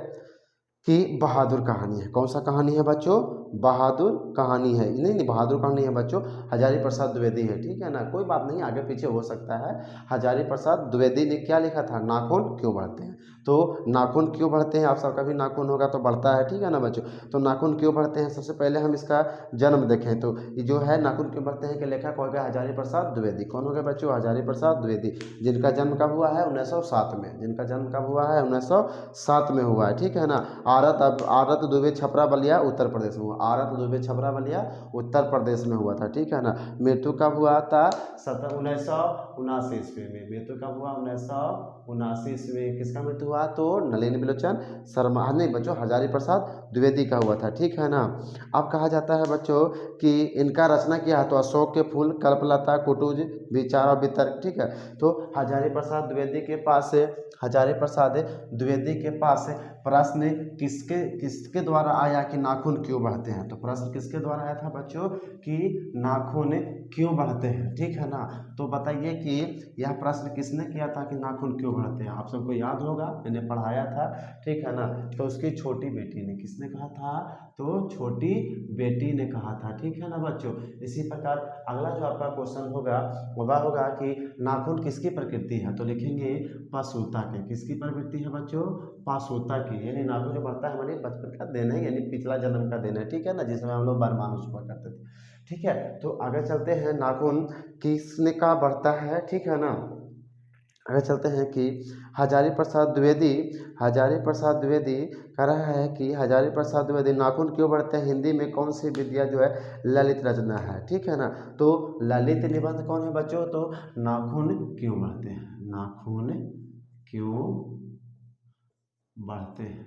कि बहादुर कहानी है। कौन सा कहानी है बच्चों? बहादुर कहानी है। नहीं, बहादुर कहानी है बच्चों, हजारी प्रसाद द्विवेदी है। ठीक है ना। कोई बात नहीं, आगे पीछे हो सकता है। हजारी प्रसाद द्विवेदी ने क्या लिखा था? नाखून क्यों बढ़ते हैं। तो नाखून क्यों बढ़ते हैं, आप सबका भी नाखून होगा तो बढ़ता है। ठीक है ना बच्चों। तो नाखून क्यों बढ़ते हैं, सबसे पहले हम इसका जन्म देखें। तो ये जो है नाखून क्यों बढ़ते हैं के लेखक हो गया हजारी प्रसाद द्विवेदी। कौन हो गया बच्चों? हजारी प्रसाद द्विवेदी, जिनका जन्म कब हुआ है? 1907 में। जिनका जन्म कब हुआ है? 1907 में हुआ है। ठीक है ना। आरत दुबे छपरा बलिया उत्तर प्रदेश में हुआ। आरत दुबे छपरा बलिया उत्तर प्रदेश में हुआ था। ठीक है ना। मृत्यु कब हुआ था? 1979 ईस्वी में। मृत्यु कब हुआ? 1979 ईस्वी में। किसका मृत्यु हुआ? तो नलिनी बिलोचन शर्मा, नहीं बच्चों, हजारी प्रसाद द्विवेदी का हुआ था। ठीक है ना। अब कहा जाता है बच्चों कि इनका रचना किया है तो अशोक के फूल, कल्पलता, कुटुज, विचार और वितर्क। ठीक है। तो हजारी प्रसाद द्विवेदी के पास प्रश्न किसके द्वारा आया कि नाखून क्यों बढ़ते हैं? तो प्रश्न किसके द्वारा आया था बच्चों कि नाखून क्यों बढ़ते हैं? ठीक है ना। तो बताइए कि यह प्रश्न किसने किया था कि नाखून क्यों बढ़ते हैं? आप सबको याद होगा, मैंने पढ़ाया था। ठीक है ना। तो उसकी छोटी बेटी ने, किसने कहा था? तो छोटी बेटी ने कहा था। ठीक है ना बच्चों। इसी प्रकार अगला जो आपका क्वेश्चन होगा वह होगा कि नाखून किसकी प्रकृति है? तो लिखेंगे पाशुता के। किसकी प्रवृत्ति है बच्चों? पाशुता की। यानी नाखून जो बढ़ता है हमारे बचपन का देन है, यानी पिछला जन्म का देन है। ठीक है ना, जिसमें हम लोग बरमानुष हुआ करते थे। ठीक है। तो आगे चलते हैं, नाखून किसने का बढ़ता है? ठीक है ना। आगे चलते हैं कि हजारी प्रसाद द्विवेदी कह रहा है कि हजारी प्रसाद द्विवेदी नाखून क्यों बढ़ते हैं, हिंदी में कौन सी विद्या जो है ललित रचना है। ठीक है ना। तो ललित निबंध कौन है बच्चों? तो नाखून क्यों बढ़ते हैं, नाखून क्यों बढ़ते हैं,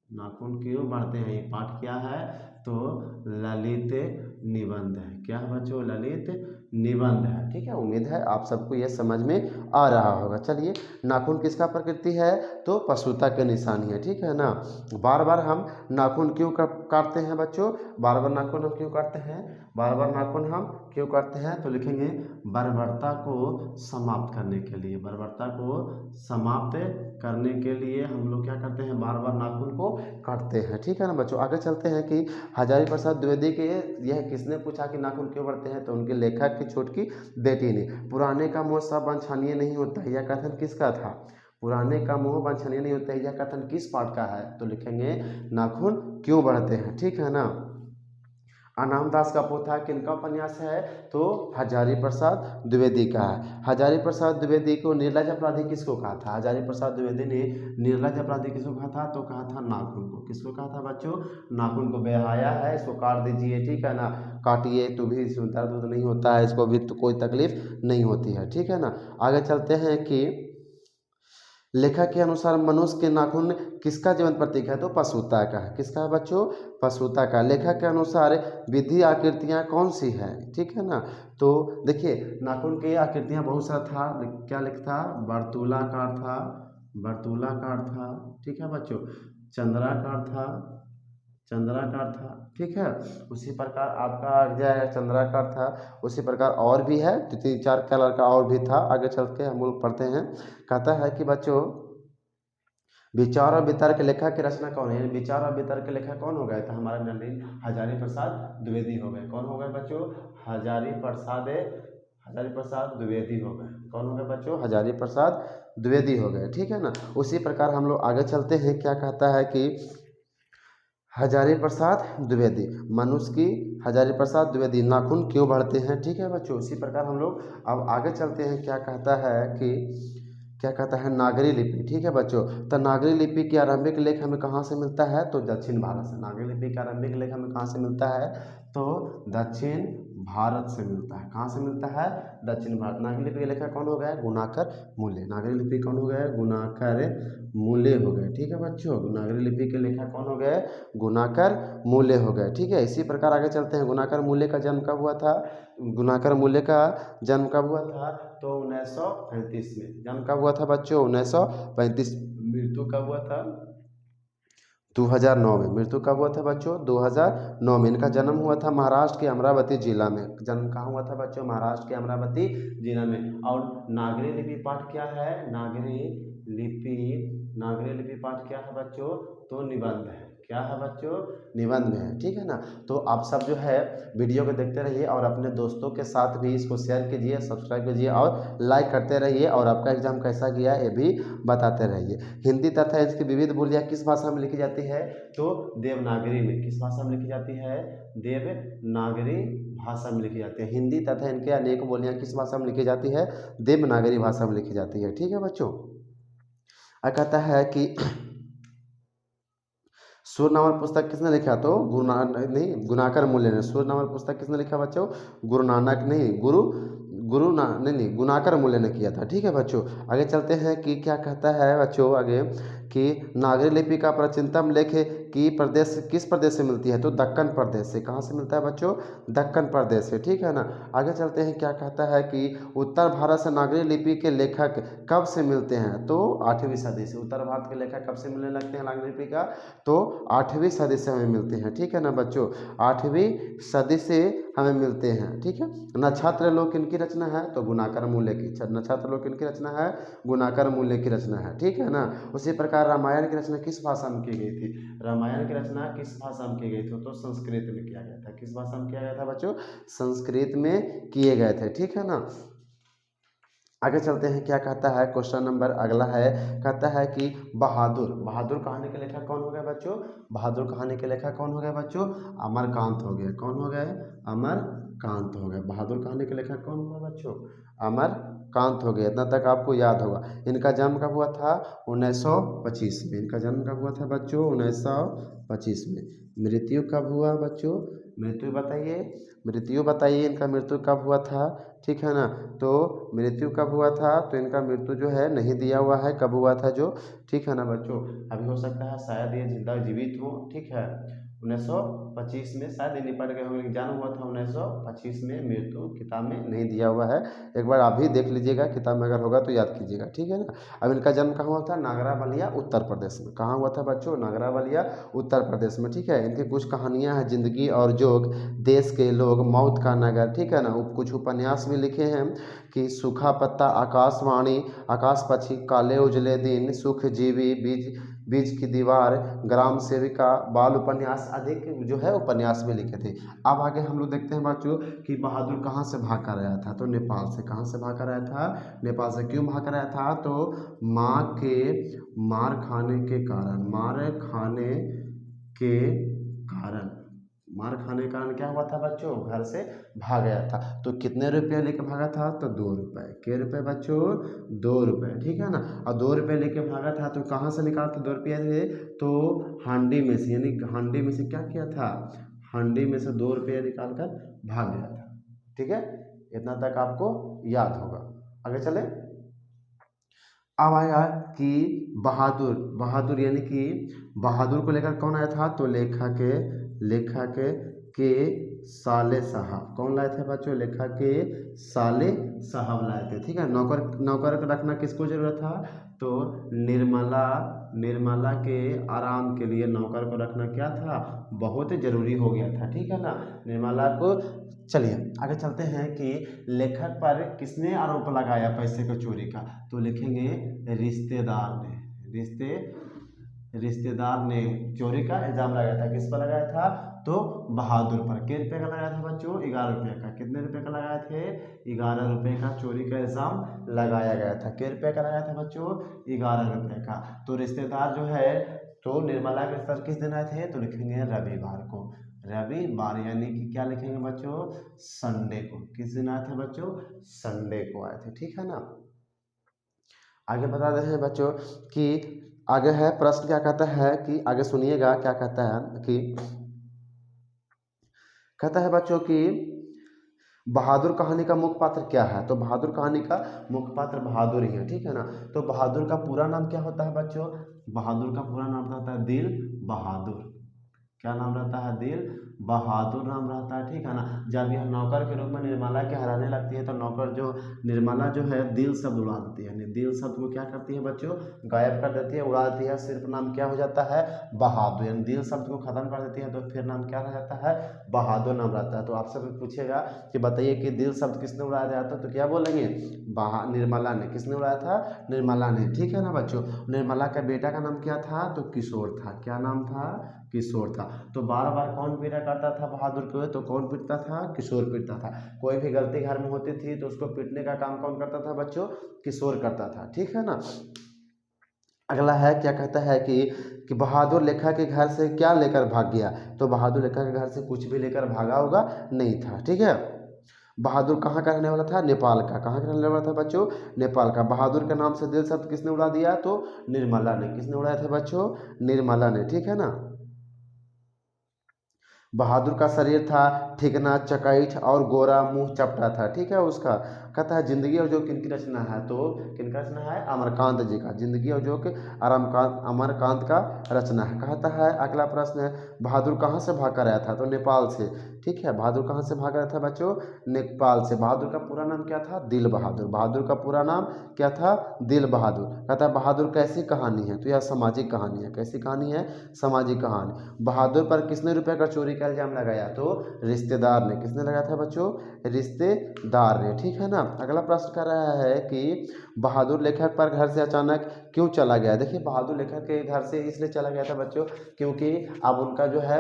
नाखून क्यों बढ़ते हैं, ये पाठ क्या है? तो ललित निबंध है। क्या है बच्चों? ललित निबंध है। ठीक है। उम्मीद है आप सबको यह समझ में आ रहा होगा। चलिए, नाखून किसका प्रकृति है? तो पशुता की निशानी है। ठीक है ना। बार बार हम नाखून क्यों काटते हैं बच्चों? बार बार नाखून हम क्यों काटते हैं? बार बार नाखून हम क्यों काटते हैं? तो लिखेंगे बर्बरता को समाप्त करने के लिए। बर्बरता को समाप्त करने के लिए हम लोग क्या करते हैं? बार बार नाखून को काटते हैं। ठीक है ना बच्चों। आगे चलते हैं कि हजारी प्रसाद द्विवेदी के यह किसने पूछा कि नाखून क्यों बढ़ते हैं? तो उनके लेखक की छोटकी बेटी ने। पुराने का मोह सब वांछनीय नहीं होता, यह कथन किसका था? पुराने का मोह वांछनीय नहीं होता, यह कथन किस पाठ का है? तो लिखेंगे नाखून क्यों बढ़ते हैं। ठीक है ना। अनाम दास का पोथा किनका उपन्यास है? तो हजारी प्रसाद द्विवेदी का है। हजारी प्रसाद द्विवेदी को निर्लज अपराधी किसको कहा था? हजारी प्रसाद द्विवेदी ने निर्लज अपराधी किसको कहा था? तो कहा था नाखून को। किसको कहा था बच्चों? नाखून को। बेहया है, इसको काट दीजिए, ठीक है ना, काटिए तो भी इसमें दर्द नहीं होता है, इसको भी तो कोई तकलीफ नहीं होती है, ठीक है ना। आगे चलते हैं कि लेखक के अनुसार मनुष्य के नाखून किसका जीवन प्रतीक है? तो पशुता का है। किसका है बच्चों? पशुता का। लेखक के अनुसार विधि आकृतियाँ कौन सी है? ठीक है ना। तो देखिए नाखून की आकृतियाँ बहुत सारा था, क्या लिखता? वर्तुलाकार था, वर्तुलाकार था, ठीक है बच्चों, चंद्राकार था, चंद्राकार था, ठीक है। उसी प्रकार आपका आ जाएगा चंद्राकार था। उसी प्रकार और भी है, 3-4 कलर का और भी था। आगे चल के हम लोग पढ़ते हैं। कहता है कि बच्चों विचार और वितर्क लेखक की रचना कौन है? विचार और वितर्क लेखक कौन हो गए? तो हमारा नलिन हजारी प्रसाद द्विवेदी हो गए। कौन हो गए बच्चों? हजारी प्रसाद, हजारी प्रसाद द्विवेदी हो गए। कौन हो गए बच्चों? हजारी प्रसाद द्विवेदी हो गए, ठीक है ना। उसी प्रकार हम लोग आगे चलते हैं। क्या कहता है कि हजारी प्रसाद द्विवेदी, मनुष्य की हजारी प्रसाद द्विवेदी नाखून क्यों बढ़ते हैं? ठीक है बच्चों। उसी प्रकार हम लोग अब आगे चलते हैं। क्या कहता है कि क्या कहता है? नागरी लिपि, ठीक है बच्चों। तो नागरी लिपि की आरंभिक लेख हमें कहाँ से मिलता है? तो दक्षिण भारत से। नागरी लिपि का आरंभिक लेख हमें कहाँ से मिलता है? तो दक्षिण भारत से मिलता है। कहाँ से मिलता है? दक्षिण भारत। नागरी लिपि के लेखक कौन हो गए? गुणाकर मूल्य। नागरी लिपि कौन हो गए? गुणाकर मूल्य हो गए, ठीक है बच्चों। नागरी लिपि के लेखक कौन हो गए? गुणाकर मूल्य हो गए, ठीक है। इसी प्रकार आगे चलते हैं। गुणाकर मूल्य का जन्म कब हुआ था? गुणाकर मूल्य का जन्म कब हुआ था? तो 1935 में। जन्म कब हुआ था बच्चों? 1935। मृत्यु कब हुआ था? 2009 में। मृत्यु कब हुआ था बच्चों? 2009 में। इनका जन्म हुआ था महाराष्ट्र के अमरावती जिला में। जन्म कहाँ हुआ था बच्चों? महाराष्ट्र के अमरावती जिला में। और नागरी लिपि पाठ क्या है? नागरी लिपि, नागरी लिपि पाठ क्या है बच्चों? तो निबंध है। क्या है बच्चों? निबंध में है, ठीक है ना। तो आप सब जो है वीडियो को देखते रहिए और अपने दोस्तों के साथ भी इसको शेयर कीजिए, सब्सक्राइब कीजिए और लाइक करते रहिए। और आपका एग्जाम कैसा गया ये भी बताते रहिए। हिंदी तथा इसकी विविध बोलियां किस भाषा में लिखी जाती है? तो देवनागरी में। किस भाषा में लिखी जाती है? देवनागरी भाषा में लिखी जाती है। हिंदी तथा इनके अनेक बोलियां किस भाषा में लिखी जाती है? देवनागरी भाषा में लिखी जाती है, ठीक है बच्चों। कहता है कि सूर नामक पुस्तक किसने लिखा? तो गुणाकर मूल्य ने। सूर नामक पुस्तक किसने लिखा बच्चों? गुरु नानक नहीं, नहीं, गुणाकर मूल्य ने किया था, ठीक है बच्चों। आगे चलते हैं कि क्या कहता है बच्चों आगे कि नागरी लिपि का प्राचीनतम लेख की प्रदेश किस प्रदेश से मिलती है? तो दक्कन प्रदेश से। कहाँ से मिलता है बच्चों? दक्कन प्रदेश से, ठीक है ना। आगे चलते हैं। क्या कहता है कि उत्तर भारत से नागरी लिपि के लेखक कब से मिलते हैं? तो 8वीं सदी से। उत्तर भारत के लेखक कब से मिलने लगते हैं नागरी लिपि का? तो 8वीं सदी से हमें मिलते हैं, ठीक है ना बच्चों। 8वीं सदी से हमें मिलते हैं, ठीक है। नक्षत्र लोक किनकी रचना है? तो गुणाकर मूल्य की। नक्षत्र लोक किनकी रचना है? गुणाकर मूल्य की रचना है, ठीक है ना। उसी प्रकार रामायण की रचना किस भाषा में की गई थी? रामायण की रचना किस भाषा में की गई थी? तो संस्कृत में किया गया था। किस भाषा में किया गया था बच्चों? संस्कृत में किए गए थे, ठीक है ना। आगे चलते हैं। क्या कहता है? क्वेश्चन नंबर अगला है, कहता है कि बहादुर, बहादुर कहानी के लेखक कौन हो गए बच्चों? बहादुर कहानी के लेखक कौन हो गए बच्चों? अमरकांत हो गए। कौन हो गए? अमरकांत हो गए। बहादुर कहानी के लेखक कौन हुआ बच्चों? अमरकांत हो गए। इतना तक आपको याद होगा। इनका जन्म कब हुआ था? 1925 में। इनका जन्म कब हुआ था बच्चों? 1925 में। मृत्यु कब हुआ बच्चों? मृत्यु बताइए, मृत्यु बताइए। इनका मृत्यु कब हुआ था? ठीक है ना। तो मृत्यु कब हुआ था? तो इनका मृत्यु जो है नहीं दिया हुआ है कब हुआ था जो, ठीक है ना बच्चों। अभी हो सकता है शायद ये जिंदा जीवित हो, ठीक है। 1925 में शायद ये निपट गए होंगे। जन्म हुआ था 1925 में, मृत्यु किताब में नहीं दिया हुआ है। एक बार आप भी देख लीजिएगा, किताब में अगर होगा तो याद कीजिएगा, ठीक है ना। अब इनका जन्म कहाँ हुआ था? नागरा बलिया उत्तर प्रदेश में। कहाँ हुआ था बच्चों? नागरा बलिया उत्तर प्रदेश में, ठीक है। इनकी कुछ कहानियाँ हैं, जिंदगी और जोग, देश के लोग, मौत का नगर, ठीक है ना। कुछ उपन्यास भी लिखे हैं कि सूखा पत्ता, आकाशवाणी, आकाश पक्षी, काले उजले दिन, सुख जीवी, बीज बीज की दीवार, ग्राम सेविका, बाल उपन्यास, अधिक जो है उपन्यास में लिखे थे। अब आगे हम लोग देखते हैं बच्चों कि बहादुर कहाँ से भाग कर आया था? तो नेपाल से। कहाँ से भाग कर आया था? नेपाल से। क्यों भाग कर आया था? तो माँ के मार खाने के कारण, मार खाने के कारण, मार खाने के कारण क्या हुआ था बच्चों, घर से भाग गया था। तो कितने रुपये लेके भागा था, तो 2 रुपये। के रुपये बच्चों, 2 रुपये, ठीक है ना। और 2 रुपये लेके भागा था तो कहाँ से निकाल के 2 रुपये थे, तो हांडी में से, यानी हांडी में से क्या किया था, हांडी में से 2 रुपये निकाल कर भाग गया था। ठीक है, इतना तक आपको याद होगा। आगे चले। अब आया कि बहादुर, बहादुर यानी कि बहादुर को लेकर कौन आया था, तो लेखक के साले साहब। कौन लाए थे बच्चों, लेखक के साले साहब लाए थे। ठीक है, नौकर, नौकर को रखना किसको जरूरत था, तो निर्मला के आराम के लिए नौकर को रखना क्या था, बहुत जरूरी हो गया था। ठीक है ना, निर्मला को। चलिए आगे चलते हैं कि लेखक पर किसने आरोप लगाया पैसे को चोरी का, तो लिखेंगे रिश्तेदार ने, रिश्तेदार ने चोरी का इल्जाम लगाया था। किस पर लगाया था, तो बहादुर पर। कितने रुपये का लगाया था बच्चों, 11 रुपये का। कितने रुपये का लगाए थे, 11 रुपये का चोरी का इल्जाम लगाया गया था। कितने रुपये का लगाया था बच्चों, 11 रुपये का। तो रिश्तेदार जो है, तो निर्मला के रिश्तेदार किस दिन आए थे, तो लिखेंगे रविवार को। रविवार यानी कि क्या लिखेंगे बच्चों, संडे को। किस दिन आए थे बच्चों, संडे को आए थे। ठीक है ना। आगे बता देते हैं बच्चों कि आगे है प्रश्न, क्या कहता है कि आगे सुनिएगा क्या कहता है कि कहता है बच्चों कि बहादुर कहानी का मुख्य पात्र क्या है, तो बहादुर कहानी का मुख्य पात्र बहादुर ही है। ठीक है ना। तो बहादुर का पूरा नाम क्या होता है बच्चों, बहादुर का पूरा नाम होता है दिल बहादुर। क्या नाम रहता है, दिल बहादुर नाम रहता है। ठीक है ना। जब यह नौकर के रूप में निर्मला के हराने लगती है तो नौकर जो निर्मला जो है दिल शब्द उड़ा देती है, यानी दिल शब्द को क्या करती है बच्चों, गायब कर देती है, उड़ा देती है। सिर्फ नाम क्या हो जाता है, बहादुर, यानी दिल शब्द को खत्म कर देती है तो फिर नाम क्या रह जाता है, बहादुर नाम रहता है। तो आपसे पूछेगा कि बताइए कि दिल शब्द किसने उड़ाया जाता है, तो क्या बोलेंगे, निर्मला ने। किसने उड़ाया था, निर्मला ने। ठीक है ना बच्चों। निर्मला का बेटा का नाम क्या था, तो किशोर था। क्या नाम था, किशोर था। तो बार बार कौन पीटा करता था बहादुर को, तो कौन पीटता था, किशोर पीटता था। कोई भी गलती घर में होती थी तो उसको पीटने का काम कौन करता था बच्चों, किशोर करता था। ठीक है ना। अगला है क्या कहता है कि बहादुर लेखक के घर से क्या लेकर भाग गया, तो बहादुर लेखक के घर से कुछ भी लेकर भागा होगा नहीं था। ठीक है। बहादुर कहाँ का रहने वाला था, नेपाल का। कहाँ का रहने वाला था बच्चों, नेपाल का। बहादुर के नाम से दिल शब्द किसने उड़ा दिया, तो निर्मला ने। किसने उड़ाया था बच्चों, निर्मला ने। ठीक है ना। बहादुर का शरीर था ठिकना, चकाइठ और गोरा, मुंह चपटा था। ठीक है। उसका कहता है जिंदगी और जो किनकी रचना है, तो किनका रचना है, अमरकांत जी का। जिंदगी और जो कि अमरकांत का रचना है। कहता है अगला प्रश्न है, बहादुर कहाँ से भाग कर आया था, तो नेपाल से। ठीक है। बहादुर कहाँ से भाग आया था बच्चों, नेपाल से। बहादुर का पूरा नाम क्या था, दिल बहादुर। बहादुर का पूरा नाम क्या था, दिल बहादुर। कहता है बहादुर कैसी कहानी है, तो यह सामाजिक कहानी है। कैसी कहानी है, सामाजिक कहानी। बहादुर पर किसने रुपए का चोरी का इल्जाम लगाया, तो रिश्तेदार ने। किसने लगाया था बच्चों, रिश्तेदार ने। ठीक है ना। अगला प्रश्न कर रहा है कि बहादुर लेखक पर घर से अचानक क्यों चला गया। देखिए बहादुर लेखक के घर से इसलिए चला गया था बच्चों, क्योंकि अब उनका जो है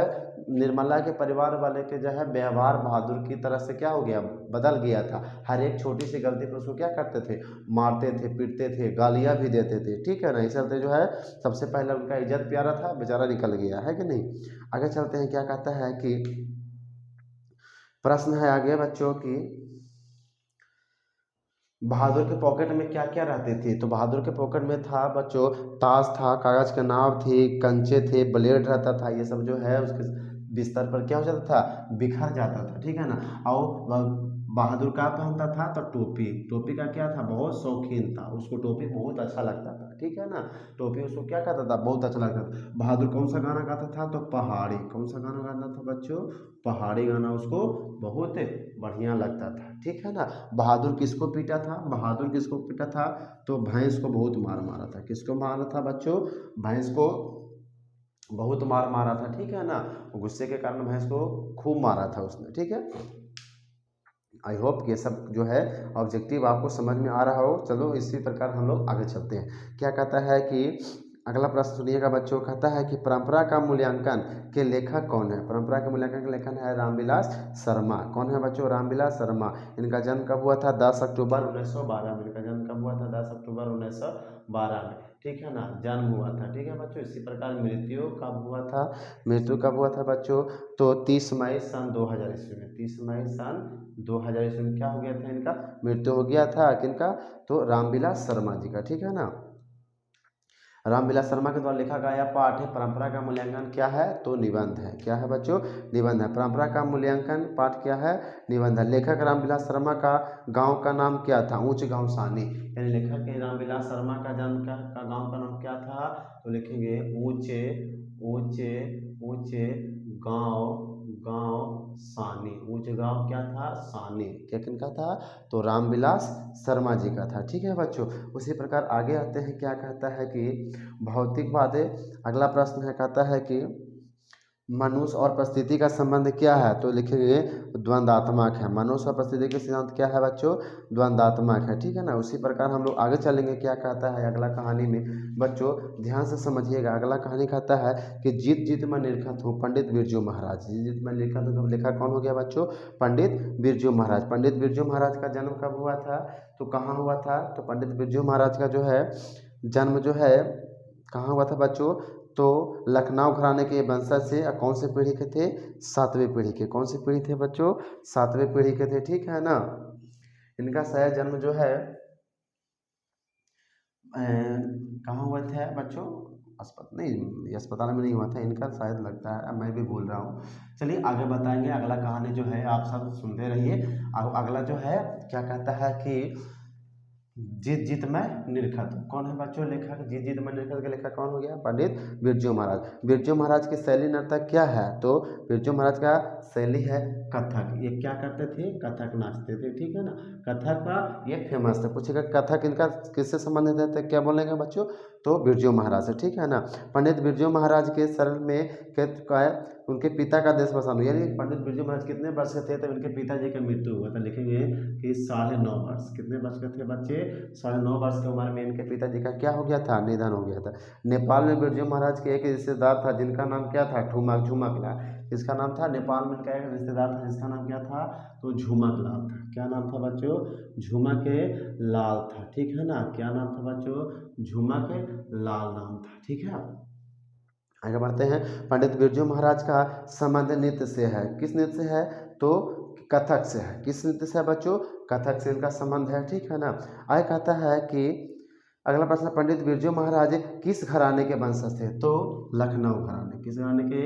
निर्मला के परिवार वाले के जो है व्यवहार बहादुर की तरह से क्या हो गया, बदल गया था। हर एक छोटी सी गलती पर उसको क्या करते थे, मारते थे, पीटते थे, गालियाँ भी देते थे। ठीक है ना। इस चलते जो है सबसे पहले उनका इज्जत प्यारा था, बेचारा निकल गया है कि नहीं। आगे चलते हैं। क्या कहता है कि प्रश्न है आगे बच्चों की बहादुर के पॉकेट में क्या क्या रहते थे, तो बहादुर के पॉकेट में था बच्चों ताश था, कागज के नाव थी, कंचे थे, ब्लेड रहता था। ये सब जो है उसके बिस्तर पर क्या हो जाता था, बिखर जाता था। ठीक है ना। और बहादुर क्या पहनता था, तो टोपी। टोपी का क्या था, बहुत शौकीन था, उसको टोपी बहुत अच्छा लगता था। ठीक है ना। टोपी उसको क्या कहता था, बहुत अच्छा लगता था। बहादुर कौन सा गाना गाता था, तो पहाड़ी। कौन सा गाना गाता था बच्चों, पहाड़ी गाना उसको बहुत बढ़िया लगता था। ठीक है ना। बहादुर किसको पीटा था, बहादुर किसको पीटा था, तो भैंस को बहुत मार मारा था। किसको मारा था बच्चों, भैंस को बहुत मार मारा था। ठीक है ना। गुस्से के कारण भैंस को खूब मारा था उसने। ठीक है। आई होप ये सब जो है ऑब्जेक्टिव आपको समझ में आ रहा हो। चलो इसी प्रकार हम लोग आगे चलते हैं। क्या कहता है कि अगला प्रश्न सुनिएगा बच्चों, कहता है कि परंपरा का मूल्यांकन के लेखक कौन है। परंपरा के मूल्यांकन के लेखक है रामविलास शर्मा। कौन है बच्चों? रामविलास शर्मा। इनका जन्म कब हुआ था? 10 अक्टूबर 1912 में। इनका जन्म कब हुआ था? 10 अक्टूबर 1912 में, ठीक है ना, जन्म हुआ था, ठीक है बच्चों। इसी प्रकार मृत्यु कब हुआ था? मृत्यु कब हुआ था बच्चों? तो 30 मई सन 2000 ईस्वी में। 30 मई सन 2000 ईस्वी में क्या हो गया था? इनका मृत्यु हो गया था। किनका? तो रामविलास शर्मा जी का, ठीक है ना। रामविलास शर्मा के द्वारा लिखा गया पाठ है परंपरा का मूल्यांकन क्या है? तो निबंध है। क्या है बच्चों? निबंध है। परंपरा का मूल्यांकन पाठ क्या है? निबंध है। लेखक रामविलास शर्मा का गांव का नाम क्या था? ऊंच गांव सानी। यानी लेखक रामविलास शर्मा का जन्म का गांव का नाम क्या था? तो लिखेंगे ऊंचे ऊंचे ऊंचे गांव गांव सानी। ऊंचे गांव क्या था? सानी। क्या किनका था? तो रामविलास शर्मा जी का था, ठीक है बच्चों। उसी प्रकार आगे आते हैं, क्या कहता है कि भौतिकवाद। अगला प्रश्न है, कहता है कि मनुष्य और परिस्थिति का संबंध क्या है? तो लिखेंगे द्वंद्वात्मक है। मनुष्य और परिस्थिति के सिद्धांत क्या है बच्चों? द्वंद्वात्मक है, ठीक है ना। उसी प्रकार हम लोग आगे चलेंगे, क्या कहता है अगला कहानी में बच्चों, ध्यान से समझिएगा। अगला कहानी कहता है कि जीत जीत में निरखत हूँ, पंडित बिरजू महाराज। जीत जीत में निरखत हूँ, लेखा कौन हो गया बच्चों? पंडित बिरजू महाराज। पंडित बिरजू महाराज का जन्म कब हुआ था? तो कहाँ हुआ था? तो पंडित बिरजू महाराज का जो है जन्म जो है कहाँ हुआ था बच्चों? तो लखनऊ घराने के वंशज से। कौन से पीढ़ी के थे? 7वें पीढ़ी के। कौन सी पीढ़ी थे बच्चों? 7वें पीढ़ी के थे, ठीक है ना। इनका शायद जन्म जो है कहाँ हुआ था बच्चों? अस्पताल नहीं, ये अस्पताल में नहीं हुआ था इनका, शायद लगता है, मैं भी भूल रहा हूँ। चलिए आगे बताएंगे। अगला कहानी जो है आप सब सुनते रहिए। अगला जो है क्या कहता है कि जीत जीत में निरखत। कौन है बच्चों लेखक? जीत जीत में निरखत के लेखक कौन हो गया? पंडित बिरजू महाराज। बिरजू महाराज की शैली नर्तक क्या है? तो बिरजू महाराज का शैली है कथक। ये क्या करते थे? कथक नाचते थे, ठीक है ना। कथक का ये फेमस है। पूछेगा कथक इनका किससे संबंधित है, तो क्या बोलेंगे बच्चों? तो बिरजू महाराज से, ठीक है ना। पंडित बिरजू महाराज के शरण में क्या है? उनके पिता का देश बसाना। यानी पंडित बिरजू महाराज कितने वर्ष के थे तब इनके पिताजी का मृत्यु हुआ था? लिखेंगे कि 9.5 वर्ष। कितने वर्ष के थे बच्चे? 9.5 वर्ष की उम्र में इनके पिताजी का क्या हो गया था? निधन हो गया था। नेपाल में बिरजू महाराज के एक रिश्तेदार था जिनका नाम क्या था? ठुमक झुमक लाल। किसका नाम था? नेपाल में इनका एक रिश्तेदार था जिसका नाम क्या था? तो झुमक लाल था। क्या नाम था बच्चों? झुमक लाल था, ठीक है ना। क्या नाम था बच्चों? झुमक लाल नाम था, ठीक है। आगे बढ़ते हैं। पंडित बिरजू महाराज का संबंध नृत्य से है। किस नृत्य से है? तो कथक से है। किस नृत्य से है बच्चों? कथक से इनका संबंध है, ठीक है ना। आगे कहता है कि अगला प्रश्न, पंडित बिरजू महाराज किस घराने के वंशज थे? तो लखनऊ घराने। किस घराने के?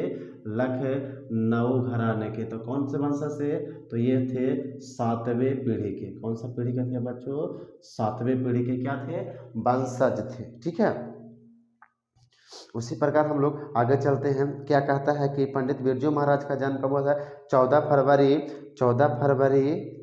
लखनऊ घराने के। तो कौन से वंशज से? तो ये थे 7वें पीढ़ी के। कौन सा पीढ़ी के थे बच्चों? 7वें पीढ़ी के क्या थे? वंशज थे, ठीक है। उसी प्रकार हम लोग आगे चलते हैं। क्या कहता है कि पंडित बिरजू महाराज का जन्म कब हुआ था? 14 फरवरी,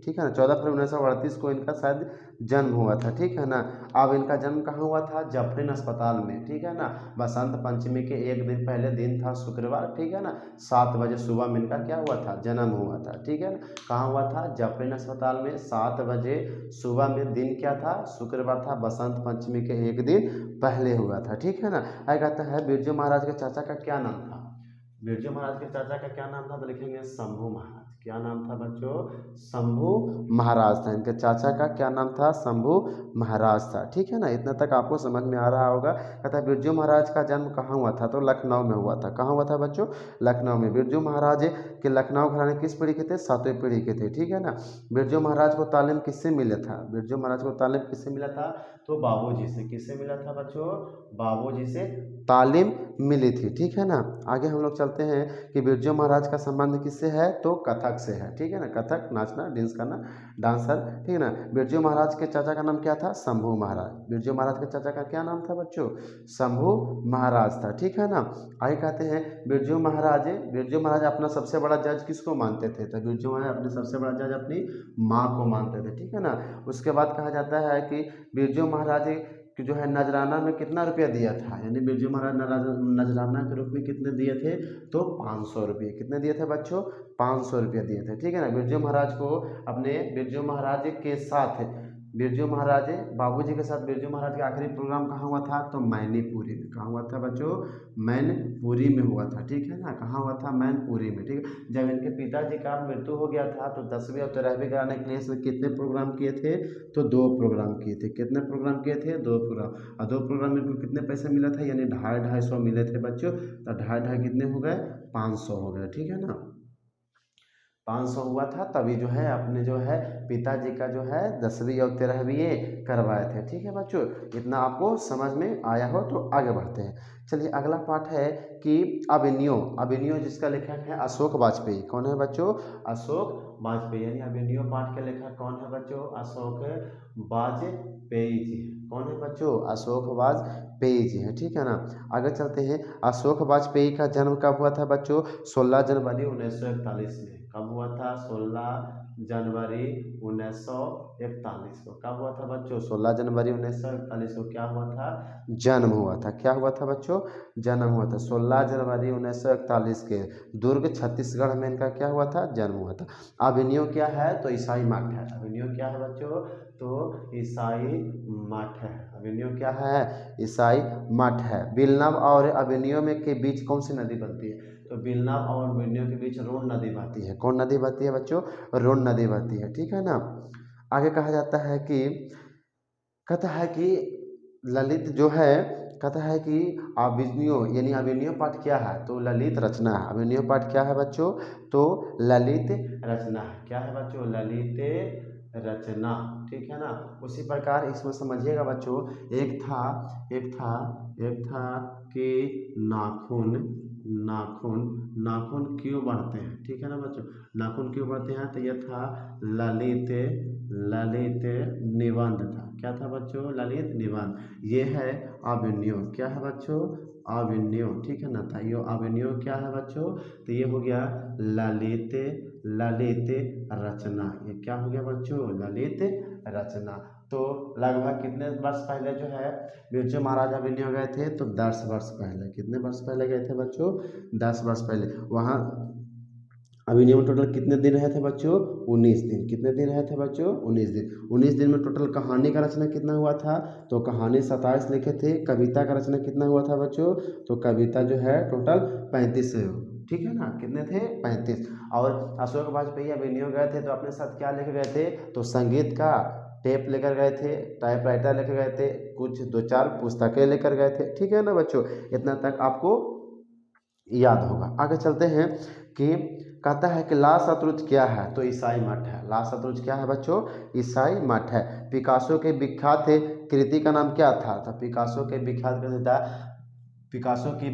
ठीक है ना, 14 फरवरी 1938 को इनका शायद जन्म हुआ था, ठीक है ना। अब इनका जन्म कहाँ हुआ था? जफरीन अस्पताल में, ठीक है ना। बसंत पंचमी के एक दिन पहले दिन था शुक्रवार, ठीक है ना। 7 बजे सुबह में इनका क्या हुआ था? जन्म हुआ था, ठीक है ना। कहाँ हुआ था? जफरीन अस्पताल में। 7 बजे सुबह में, दिन क्या था? शुक्रवार था। बसंत पंचमी के एक दिन पहले हुआ था, ठीक है ना। आगे कहता है बिरजू महाराज के चाचा का क्या नाम था? बिरजू महाराज के चाचा का क्या नाम था? तो लिखेंगे शंभू महाराज। क्या नाम था बच्चों? शंभू महाराज था। इनके चाचा का क्या नाम था? शंभू महाराज था, ठीक है ना। इतना तक आपको समझ में आ रहा होगा। कहता है बिरजू महाराज का जन्म कहाँ हुआ था? तो लखनऊ में हुआ था। कहाँ हुआ था बच्चों? लखनऊ में। बिरजू महाराज के लखनऊ घराने किस पीढ़ी के थे? 7वें पीढ़ी के थे, ठीक है ना। बिरजू महाराज को तालीम किससे मिला था? बिरजू महाराज को तालीम किससे मिला था? तो बाबूजी से। किससे मिला था बच्चों? बाबूजी से तालीम मिली थी, ठीक है ना। आगे हम लोग चलते हैं कि बिरजू महाराज का संबंध किससे है? तो कथक से है, ठीक है ना। कथक नाचना, डांस करना, डांसर, ठीक है ना। बिरजू महाराज के चाचा का नाम क्या था? शंभू महाराज। बिरजू महाराज के चाचा का क्या नाम था बच्चों? शंभू महाराज था, ठीक है ना। आगे कहते हैं बिरजू महाराज अपना सबसे बड़ा जज किसको मानते थे? तो बिरजू महाराज अपने सबसे बड़ा जज अपनी माँ को मानते थे, ठीक है ना। उसके बाद कहा जाता है कि बिरजू महाराज कि जो है नजराना में कितना रुपया दिया था? यानी बिरजू महाराज नजराना के रूप में कितने दिए थे? तो 500 रुपये। कितने दिए थे बच्चों? 500 रुपये दिए थे, ठीक है ना। बिरजू महाराज के साथ बिरजू महाराज, बाबूजी के साथ बिरजू महाराज का आखिरी प्रोग्राम कहाँ हुआ था? तो मैनपुरी में। कहाँ हुआ था बच्चों? मैनपुरी में हुआ था, ठीक है ना। कहाँ हुआ था? मैनपुरी में, ठीक है। जब इनके पिताजी का मृत्यु हो गया था तो 10वीं और 13वीं कराने के लिए इसमें कितने प्रोग्राम किए थे? तो 2 प्रोग्राम किए थे। कितने प्रोग्राम किए थे? 2 प्रोग्राम। और 2 प्रोग्राम में इनको कितने पैसे मिला था? यानी 250 मिले थे बच्चों। तो 250 कितने हो गए? 500 हो गए, ठीक है ना। 500 हुआ था, तभी जो है अपने जो है पिताजी का जो है 10वीं और 13वीं ये करवाए थे, ठीक है बच्चों। इतना आपको समझ में आया हो तो आगे बढ़ते हैं। चलिए अगला पार्ट है कि अभिनयो। अभिनयो जिसका लेखक है अशोक वाजपेयी। कौन है बच्चों? अशोक वाजपेयी। यानी अभिनयो पाठ के लेखक कौन है बच्चों? अशोक वाजपेयी जी। कौन है बच्चों? अशोक वाजपेयी जी है, ठीक है ना। आगे चलते हैं। अशोक वाजपेयी का जन्म कब हुआ था बच्चों? 16 जनवरी 1941 में। कब हुआ था? 16 जनवरी 1941 को। कब हुआ था बच्चों? 16 जनवरी 1941 को क्या हुआ था? जन्म हुआ था। क्या हुआ था बच्चों? जन्म हुआ था। 16 जनवरी 1941 के दुर्ग छत्तीसगढ़ में इनका क्या हुआ था? जन्म हुआ था। अभिनयो क्या है? तो ईसाई मठ है। अभिनयो क्या है बच्चों? तो ईसाई मठ है। अभिनयो क्या है? ईसाई मठ है। बिलनब और अभिनयो में के बीच कौन सी नदी बनती है? तो बिलनब और अभिनयो के बीच रोन नदी बहती है। कौन नदी बहती है बच्चों? रोन नदी बहती है, ठीक है ना। आगे कहा जाता है कि कहता है कि ललित जो है, कहता है कि अभिनयो यानी अभिनयो पाठ क्या है? तो ललित रचना है। अभिनयो पाठ क्या है बच्चों? तो ललित रचना है। क्या है बच्चों? ललित रचना, ठीक है ना। उसी प्रकार इसमें समझिएगा बच्चों, एक था कि नाखून नाखून नाखून क्यों बढ़ते हैं, ठीक है ना बच्चों। नाखून क्यों बढ़ते हैं? तो यह था ललित ललित निबंध था। क्या था बच्चों? ललित निबंध। ये है अभिनयो। क्या है बच्चों? अभिनयो, ठीक है ना। था ये अभिनयो क्या है बच्चों? तो ये हो गया ललित ललित रचना। ये क्या हो गया बच्चों? ललित रचना। तो लगभग कितने वर्ष पहले जो है बिरजू महाराज अभिनयो गए थे? तो 10 वर्ष पहले। कितने वर्ष पहले गए थे बच्चों? 10 वर्ष पहले। वहाँ अभिनय में टोटल कितने दिन रहे थे बच्चों? 19 दिन। कितने दिन रहे थे बच्चों? 19 दिन। 19 दिन में टोटल कहानी का रचना कितना हुआ था? तो कहानी 27 लिखे थे। कविता का रचना कितना हुआ था बच्चों? तो कविता जो है टोटल 35 है, ठीक है ना। कितने थे? 35। और अशोक वाजपेयी अभिनय गए थे तो अपने साथ क्या लेके गए थे? तो संगीत का टेप लेकर गए थे, टाइपराइटर लेकर गए थे, कुछ 2-4 पुस्तकें लेकर गए थे, ठीक है ना बच्चों। इतना तक आपको याद होगा। आगे चलते हैं कि कहता है कि ला शत्रुज क्या है? तो ईसाई मठ है। ला शत्रुज क्या है बच्चों? ईसाई मठ है। पिकासो के विख्यात कृति का नाम क्या था? तो पिकासो की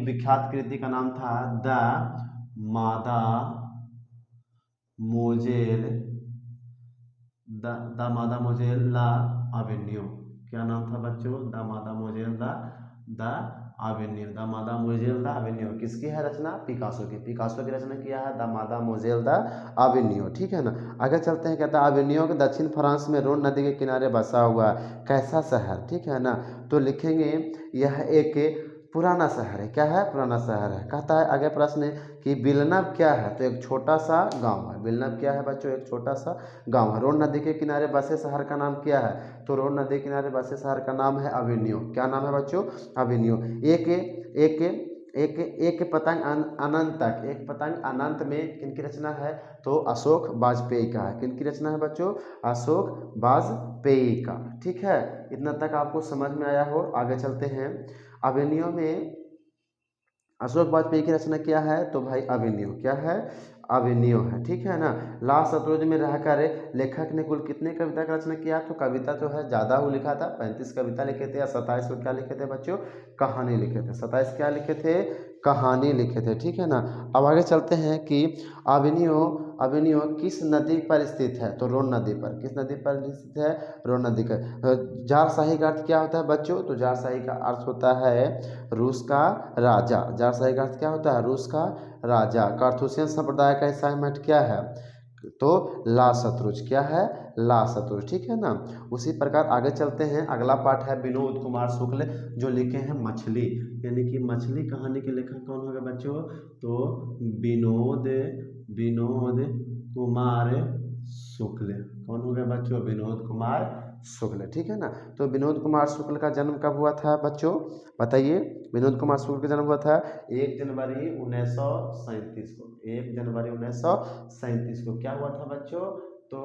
विख्यात कृति का नाम था द मादा मोजेल द मादा मोजेल ला अवेन्यू। क्या नाम था बच्चों? द मादा मोजेल द अवेन्यू। द मादा मोजेल द अवेन्यू किसकी है रचना? पिकासो की। पिकासो की रचना किया है द मादा मोजेल द अवेन्यू, ठीक है ना। आगे चलते हैं। कहता है अवेन्यू के दक्षिण फ्रांस में रोन नदी के किनारे बसा हुआ कैसा शहर, ठीक है ना। तो लिखेंगे यह एक पुराना शहर है। क्या है? पुराना शहर है। कहता है आगे प्रश्न कि बिलनब क्या है? तो एक छोटा सा गांव है। बिलनब क्या है बच्चों? एक छोटा सा गांव है। रोन नदी के किनारे बसे शहर का नाम क्या है? तो रोन नदी के किनारे बसे शहर का नाम है अभिनयो। क्या नाम है बच्चों? अभिनयो। एक एक एक एक पतंग अनंत तक, एक पतंग अनंत में किनकी रचना है? तो अशोक वाजपेयी का है। किनकी रचना है बच्चों? अशोक वाजपेयी का, ठीक है। इतना तक आपको समझ में आया हो। आगे चलते हैं। अभिनयो में अशोक वाजपेयी की रचना क्या है? तो भाई अभिनयो। क्या है? अभिनयो है, ठीक है ना। ला शत्रुंज में रहकर लेखक ने कुल कितने कविता का रचना किया? तो कविता जो है ज़्यादा हो लिखा था, 35 कविता लिखे थे। या 27 को क्या लिखे थे बच्चों? कहानी लिखे थे। 27 क्या लिखे थे? कहानी लिखे थे, ठीक है ना। अब आगे चलते हैं कि अभिनयो अभिनयो किस नदी पर स्थित है? तो रोन नदी पर। किस नदी पर स्थित है? रोन नदी का। जारशाही का अर्थ क्या होता है बच्चों? तो जारशाही का अर्थ होता है रूस का राजा। जारशाही का अर्थ क्या होता है? रूस का राजा। कार्थुसियन संप्रदाय का ईसाई मठ क्या है? तो ला शत्रुज। क्या है? ला शत्रुज, ठीक है ना। उसी प्रकार आगे चलते हैं। अगला पाठ है विनोद कुमार शुक्ल जो लिखे हैं मछली। यानी कि मछली कहानी के लेखक कौन होगा बच्चों? तो विनोद विनोद कुमार शुक्ल। कौन हो गया बच्चों? विनोद कुमार शुक्ल, ठीक है ना। तो विनोद कुमार शुक्ल का जन्म कब हुआ था बच्चों, बताइए। विनोद कुमार शुक्ल का जन्म हुआ था 1 जनवरी 1937 को। 1 जनवरी 1937 को क्या हुआ था बच्चों, तो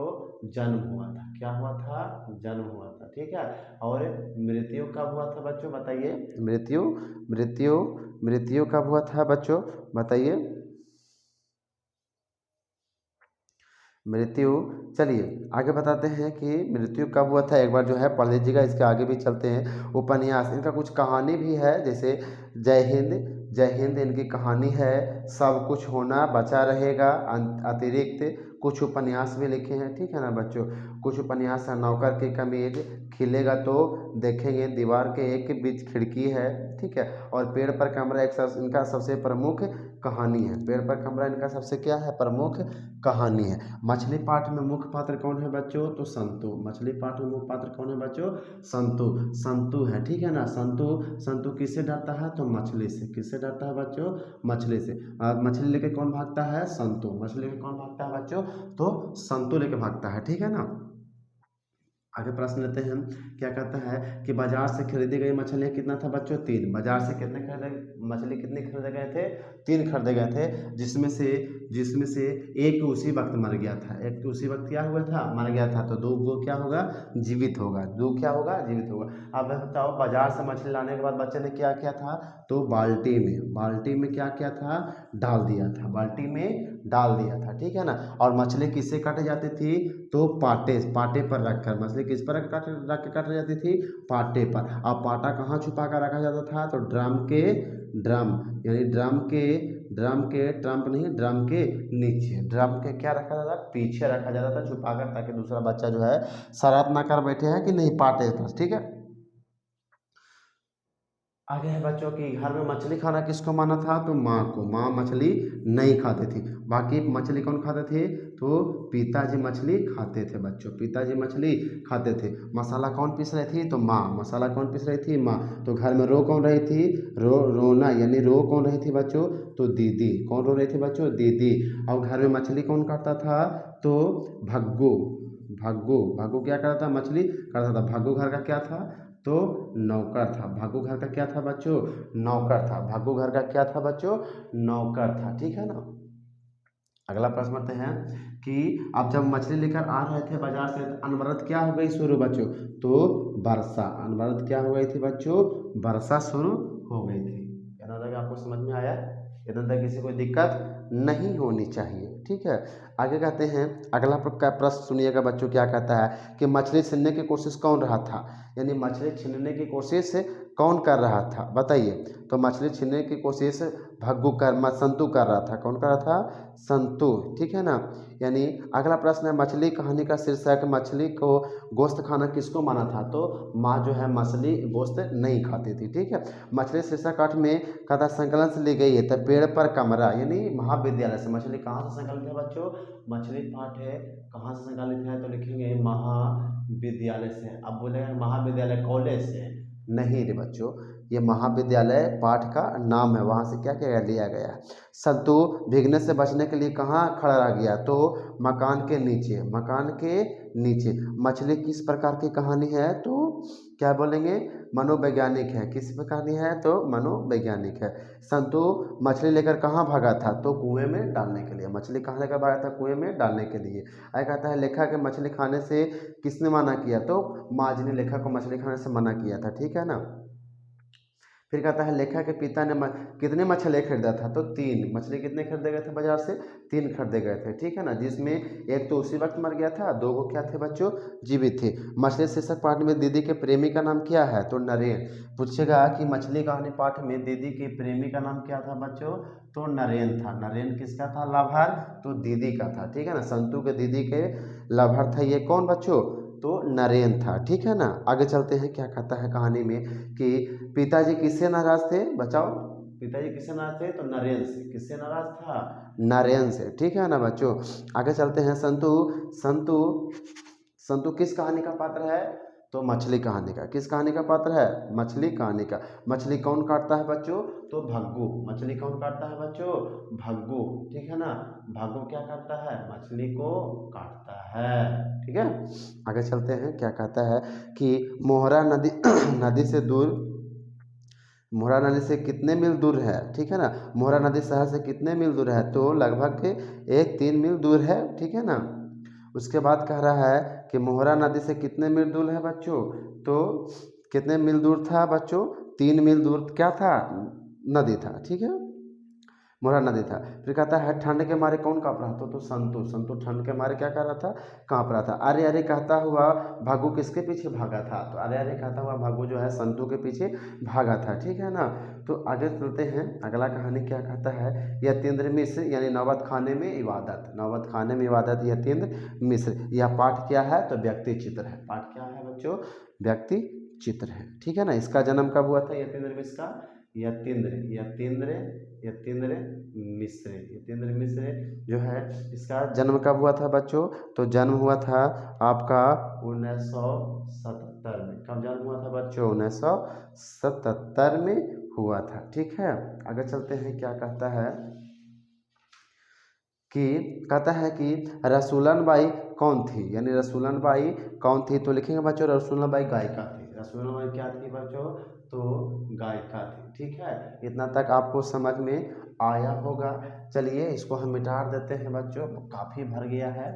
जन्म हुआ था। क्या हुआ था, जन्म हुआ था, ठीक है। और मृत्यु कब हुआ था बच्चों, बताइए। मृत्यु मृत्यु मृत्यु कब हुआ था बच्चों, बताइए। मृत्यु, चलिए आगे बताते हैं कि मृत्यु कब हुआ था, एक बार जो है पढ़ लीजिएगा। इसके आगे भी चलते हैं। उपन्यास, इनका कुछ कहानी भी है, जैसे जय हिंद, जय हिंद इनकी कहानी है। सब कुछ होना बचा रहेगा, अतिरिक्त कुछ उपन्यास भी लिखे हैं, ठीक है ना बच्चों। कुछ उपन्यास है, नौकर की कमीज, खिलेगा तो देखेंगे, दीवार के एक बीच खिड़की है, ठीक है। और पेड़ पर कमरा इनका सबसे प्रमुख कहानी है। पेड़ पर कमरा इनका सबसे क्या है, प्रमुख कहानी है। मछली पाठ में मुख्य पात्र कौन है बच्चों, तो संतु। मछली पाठ में मुख्य पात्र कौन है बच्चों, संतु। संतु है, ठीक है ना। संतु, संतु किससे डरता है, तो मछली से। किससे डरता है बच्चों, मछली से। मछली लेके कौन भागता है, संतु। मछली लेके कौन भागता है बच्चों, तो संतु लेके भागता है, ठीक है ना। आगे प्रश्न लेते हैं। क्या कहता है कि बाजार से खरीदी गई मछलियाँ कितना था बच्चों, 3। बाजार से कितने खरीदे, मछली कितने खरीदे गए थे, 3 खरीदे गए थे। जिसमें से एक तो उसी वक्त मर गया था। एक तो उसी वक्त क्या हुआ था, मर गया था। तो 2 को क्या होगा, जीवित होगा। 2 क्या होगा, जीवित होगा। अब बताओ, बाजार से मछली लाने के बाद बच्चे ने क्या किया था, तो बाल्टी में क्या किया था, डाल दिया था। बाल्टी में डाल दिया था, ठीक है ना। और मछली किससे काटी जाती थी, तो पाटे पर रखकर। मछली किस पर रख के काटी जाती थी, पाटे पर। अब पाटा कहाँ छुपा कर रखा जाता था, तो ड्रम यानी ड्रम के नीचे। ड्रम के क्या रखा जाता था, पीछे रखा जाता था छुपा कर, ताकि दूसरा बच्चा जो है शरारत ना कर बैठे हैं कि नहीं, पाटे पर, ठीक है। आगे है बच्चों की, घर में मछली खाना किसको माना था, तो माँ को। माँ मछली नहीं खाते थे। बाकी मछली कौन खाते थे, तो पिताजी मछली खाते थे बच्चों। पिताजी मछली खाते थे। मसाला कौन पीस रही थी, तो माँ। मसाला कौन पीस रही थी, माँ। तो घर में रो कौन रही थी, रोना यानी रो कौन रही थी बच्चों, तो दीदी। कौन रो रही थी बच्चों, दीदी। और घर में मछली कौन काटता था, तो भग्गू। भग्गू क्या करता था, मछली काटता था। भग्गू घर का क्या था, तो नौकर था। भागू घर का क्या था बच्चों, नौकर था। भागू घर का क्या था बच्चों, नौकर था, ठीक है ना। अगला प्रश्न करते हैं कि अब जब मछली लेकर आ रहे थे बाजार से, तो अनवरत क्या हो गई शुरू बच्चों, तो वर्षा। अनवरत क्या हो गई थी बच्चों, वर्षा शुरू हो गई थी। कहना लगा आपको समझ में आया, इधर तक किसी को दिक्कत नहीं होनी चाहिए, ठीक है। आगे कहते हैं, अगला प्रश्न सुनिएगा बच्चों, क्या कहता है कि मछली छीनने की कोशिश कौन रहा था, यानी मछली छीनने की कोशिश कौन कर रहा था, बताइए। तो मछली छीनने की कोशिश संतु कर रहा था। कौन कर रहा था, संतु, ठीक है ना। यानी अगला प्रश्न है, मछली कहानी का शीर्षक मछली को गोश्त खाना किसको माना था, तो माँ जो है मछली गोश्त नहीं खाती थी, ठीक है। मछली शीर्षक 8 में कथा संकलन से ली गई है, तो पेड़ पर कमरा यानी महाविद्यालय से। मछली कहाँ से संकलित है बच्चों, मछली पाठ है, कहाँ से संकलित है, तो लिखेंगे महाविद्यालय से। अब बोलेगा महाविद्यालय कॉलेज से, नहीं रे बच्चों, ये महाविद्यालय पाठ का नाम है, वहाँ से क्या क्या लिया गया है। संतु भीगने से बचने के लिए कहाँ खड़ा रह गया, तो मकान के नीचे। मकान के नीचे। मछली किस प्रकार की कहानी है, तो क्या बोलेंगे, मनोवैज्ञानिक है। किस प्रकार की है, तो मनोवैज्ञानिक है। संतु मछली लेकर कहाँ भागा था, तो कुएं में डालने के लिए। मछली कहाँ लेकर भागा था, कुएं में डालने के लिए। आगे कहता है, लेखक के मछली खाने से किसने मना किया, तो माँ जी ने लेखक को मछली खाने से मना किया था, ठीक है ना। फिर कहता है, लेखक के पिता ने कितने मछली खरीदा था, तो 3 मछली कितने खरीदे गए थे बाजार से, 3 खरीदे गए थे, ठीक है ना। जिसमें एक तो उसी वक्त मर गया था, 2 को क्या थे बच्चों, जीवित थे। मछली शीर्षक पाठ में दीदी के प्रेमी का नाम क्या है, तो नरेन। पूछेगा कि मछली कहानी पाठ में दीदी के प्रेमी का नाम क्या था बच्चों, तो नरेन था। नरेन किसका था, लवर, तो दीदी का था, ठीक है ना। संतु के दीदी के लवर था ये कौन बच्चों, तो नरेन था, ठीक है ना। आगे चलते हैं, क्या कहता है कहानी में कि पिताजी किससे नाराज थे, बचाओ। पिताजी किससे नाराज थे, तो नरेन से। किससे नाराज था, नरेन से, ठीक है ना बच्चों। आगे चलते हैं, संतु संतु संतु किस कहानी का पात्र है, तो मछली कहानी का। किस कहानी का पात्र है? मछली कहानी का। मछली कौन काटता है बच्चों? तो भग्गू। मछली कौन काटता है बच्चों? भग्गू, ठीक है ना। भग्गू क्या करता है? मछली को काटता है, ठीक है। आगे चलते हैं, क्या कहता है कि मोहरा नदी नदी से दूर, मोहरा नदी से कितने मील दूर है, ठीक है ना। मोहरा नदी शहर से कितने मील दूर है? तो लगभग 3 मील दूर है, ठीक है ना। उसके बाद कह रहा है कि मोहरा नदी से कितने मील दूर है बच्चों? तो कितने मील दूर था बच्चों? 3 मील दूर क्या था? नदी था, ठीक है। मोहरा नदी था। फिर कहता है ठंड के मारे कौन काँप रहा था? तो संतु। संतु ठंड के मारे क्या कर रहा था? काँप रहा था। अरे अरे कहता हुआ भागू किसके पीछे भागा था? तो अरे अरे कहता हुआ भागू जो है संतु के पीछे भागा था, ठीक है ना। तो आगे चलते हैं, अगला कहानी क्या कहता है? यतीन्द्र मिश्र यानी नौबत खाने में इबादत। नौबत खाने में इबादत यतीन्द्र मिश्र। यह पाठ क्या है? तो व्यक्ति चित्र है। पाठ क्या है बच्चों? व्यक्ति चित्र है, ठीक है ना। इसका जन्म कब हुआ था यतीन्द्र मिश्र का? यतीन्द्र यतीन्द्र यतीन्द्र मिश्र। यतीन्द्र मिश्र जो है, इसका जन्म कब हुआ था बच्चों? तो जन्म हुआ था आपका 1977 में। कब जन्म हुआ था बच्चों? 1977 में हुआ था, ठीक है। आगे चलते हैं, क्या कहता है कि कहता है कि रसूलन बाई कौन थी, यानी रसूलन बाई कौन थी? तो लिखेंगे बच्चों रसूलन बाई गायिका थी। रसूलन बाई क्या थी बच्चों? तो गायिका थी, ठीक है। इतना तक आपको समझ में आया होगा। चलिए इसको हम मिटा देते हैं बच्चों, काफ़ी भर गया है,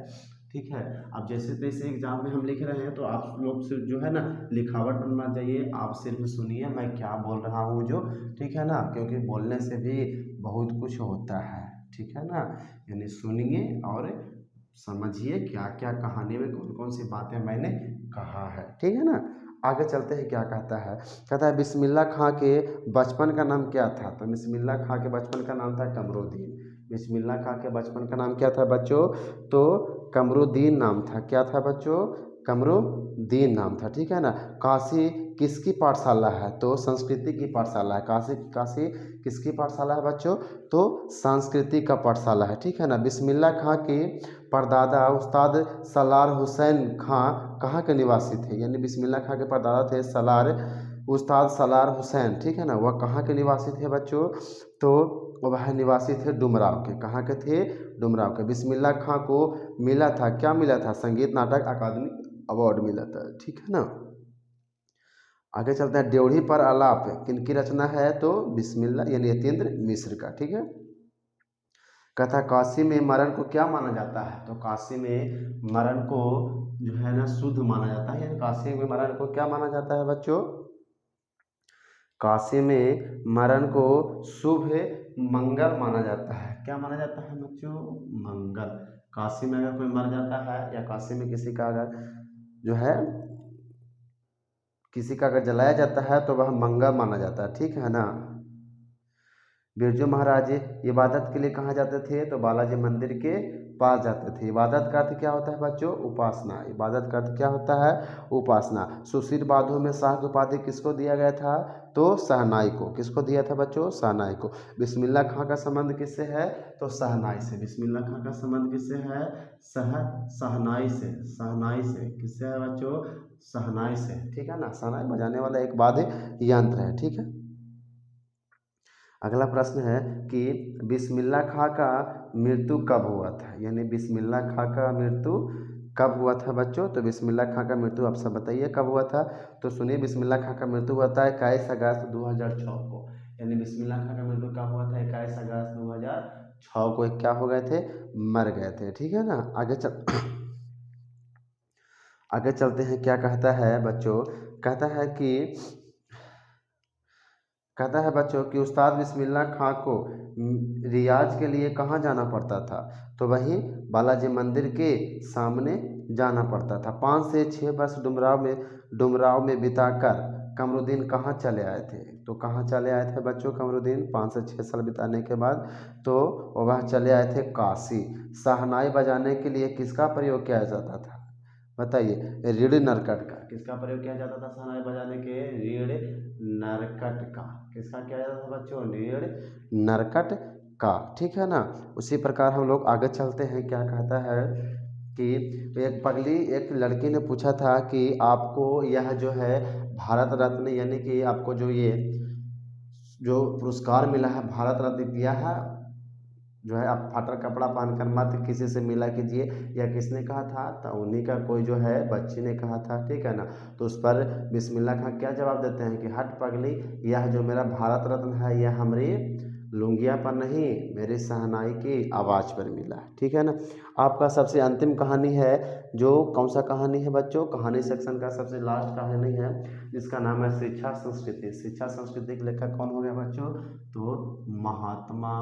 ठीक है। अब जैसे तैसे एग्जाम में हम लिख रहे हैं, तो आप लोग से जो है ना लिखावट बनना चाहिए। आप सिर्फ सुनिए मैं क्या बोल रहा हूँ जो, ठीक है ना, क्योंकि बोलने से भी बहुत कुछ होता है, ठीक है ना। यानी सुनिए और समझिए क्या क्या कहानी में कौन कौन सी बातें मैंने कहा है, ठीक है ना। आगे चलते हैं, क्या कहता है? कहता है बिस्मिल्लाह खां के बचपन का नाम क्या था? तो बिस्मिल्लाह खां के बचपन का नाम था कमरुद्दीन। बिस्मिल्लाह खां के बचपन का नाम क्या था बच्चों? तो कमरुद्दीन नाम था। क्या था बच्चों? कमरुद्दीन नाम था, ठीक है ना। काशी किसकी पाठशाला है? तो संस्कृति की पाठशाला है। काशी काशी किसकी पाठशाला है बच्चों? तो संस्कृति का पाठशाला है, ठीक है ना। बिस्मिल्लाह खां के परदादा उस्ताद सलार हुसैन खां कहाँ के निवासी थे? यानी बिस्मिल्लाह खां के परदादा थे उस्ताद सलार हुसैन, ठीक है ना। वह कहाँ के निवासी थे बच्चों? तो वह निवासी थे डुमराव के। कहाँ के थे? डुमराव के। बिस्मिल्लाह खां को मिला था, क्या मिला था? संगीत नाटक अकादमी अवार्ड मिला था, ठीक है ना। आगे चलते हैं, ड्योढ़ी पर आलाप किनकी रचना है? तो बिस्मिल्लाह यानी यतीन्द्र मिश्र का, ठीक है। कथा काशी में मरण को क्या माना जाता है? तो काशी में मरण को जो है ना शुद्ध माना जाता है। यानी काशी में मरण को क्या माना जाता है बच्चों? काशी में मरण को शुभ मंगल माना जाता है। क्या माना जाता है बच्चों? मंगल। काशी में अगर कोई मर जाता है या काशी में किसी का अगर जो है किसी का अगर जलाया जाता है तो वह मंगल माना जाता है, ठीक है ना। बिरजू महाराज इबादत के लिए कहाँ जाते थे? तो बालाजी मंदिर के पास जाते थे। इबादत का अर्थ क्या होता है बच्चों? उपासना। इबादत का अर्थ क्या होता है? उपासना। सुशील बाधो में शाह की उपाधि किसको दिया गया था? तो शहनाई को। किसको दिया था बच्चों? शहनाई को। बिस्मिल्लाह खां का संबंध किससे है? तो शहनाई से। बिस्मिल्लाह खां का संबंध किससे है? शहनाई से। शहनाई से किससे है बच्चों? शहनाई से, ठीक है ना। शहनाई बजाने वाला एक वाद्य यंत्र है, ठीक है। अगला प्रश्न है कि बिस्मिल्लाह खां का मृत्यु कब हुआ था? यानी बिस्मिल्लाह खां का मृत्यु कब हुआ था बच्चों? तो बिस्मिल्लाह खां का मृत्यु आप सब बताइए कब हुआ था। तो सुनिए, बिस्मिल्लाह खां का मृत्यु हुआ था 21 अगस्त 2006 को। यानी बिस्मिल्लाह खां का मृत्यु कब हुआ था? 21 अगस्त 2006 को। क्या हो गए थे? मर गए थे, ठीक है ना। आगे चलते हैं, क्या कहता है बच्चों? कहता है बच्चों कि उस्ताद बिस्मिल्लाह खां को रियाज के लिए कहाँ जाना पड़ता था? तो वहीं बालाजी मंदिर के सामने जाना पड़ता था। 5 से 6 वर्ष डुमराव में बिताकर कमरुद्दीन कहाँ चले आए थे? तो कहाँ चले आए थे बच्चों कमरुद्दीन? 5 से 6 साल बिताने के बाद तो वह चले आए थे काशी। शहनाई बजाने के लिए किसका प्रयोग किया जाता था? बताइए। रीढ़ नरकट का। किसका प्रयोग किया जाता था शहनाई बजाने के? रीढ़ नरकट का। किसका किया जाता था बच्चों? रीढ़ नरकट का, ठीक है ना। उसी प्रकार हम लोग आगे चलते हैं, क्या कहता है कि एक पगली एक लड़की ने पूछा था कि आपको यह जो है भारत रत्न यानी कि आपको जो ये जो पुरस्कार मिला है भारत रत्न दिया है जो है आप फाटा कपड़ा पहनकर मत किसी से मिला कीजिए, यह किसने कहा था? तो उन्हीं का कोई जो है बच्ची ने कहा था, ठीक है ना। तो उस पर बिस्मिल्लाह खां क्या जवाब देते हैं कि हट पगली, यह जो मेरा भारत रत्न है यह हमारी लुंगिया पर नहीं मेरी शहनाई की आवाज़ पर मिला, ठीक है ना। आपका सबसे अंतिम कहानी है जो कौन सा कहानी है बच्चों? कहानी सेक्शन का सबसे लास्ट कहानी है जिसका नाम है शिक्षा संस्कृति। शिक्षा संस्कृति के लेखक कौन हो गया बच्चों? तो महात्मा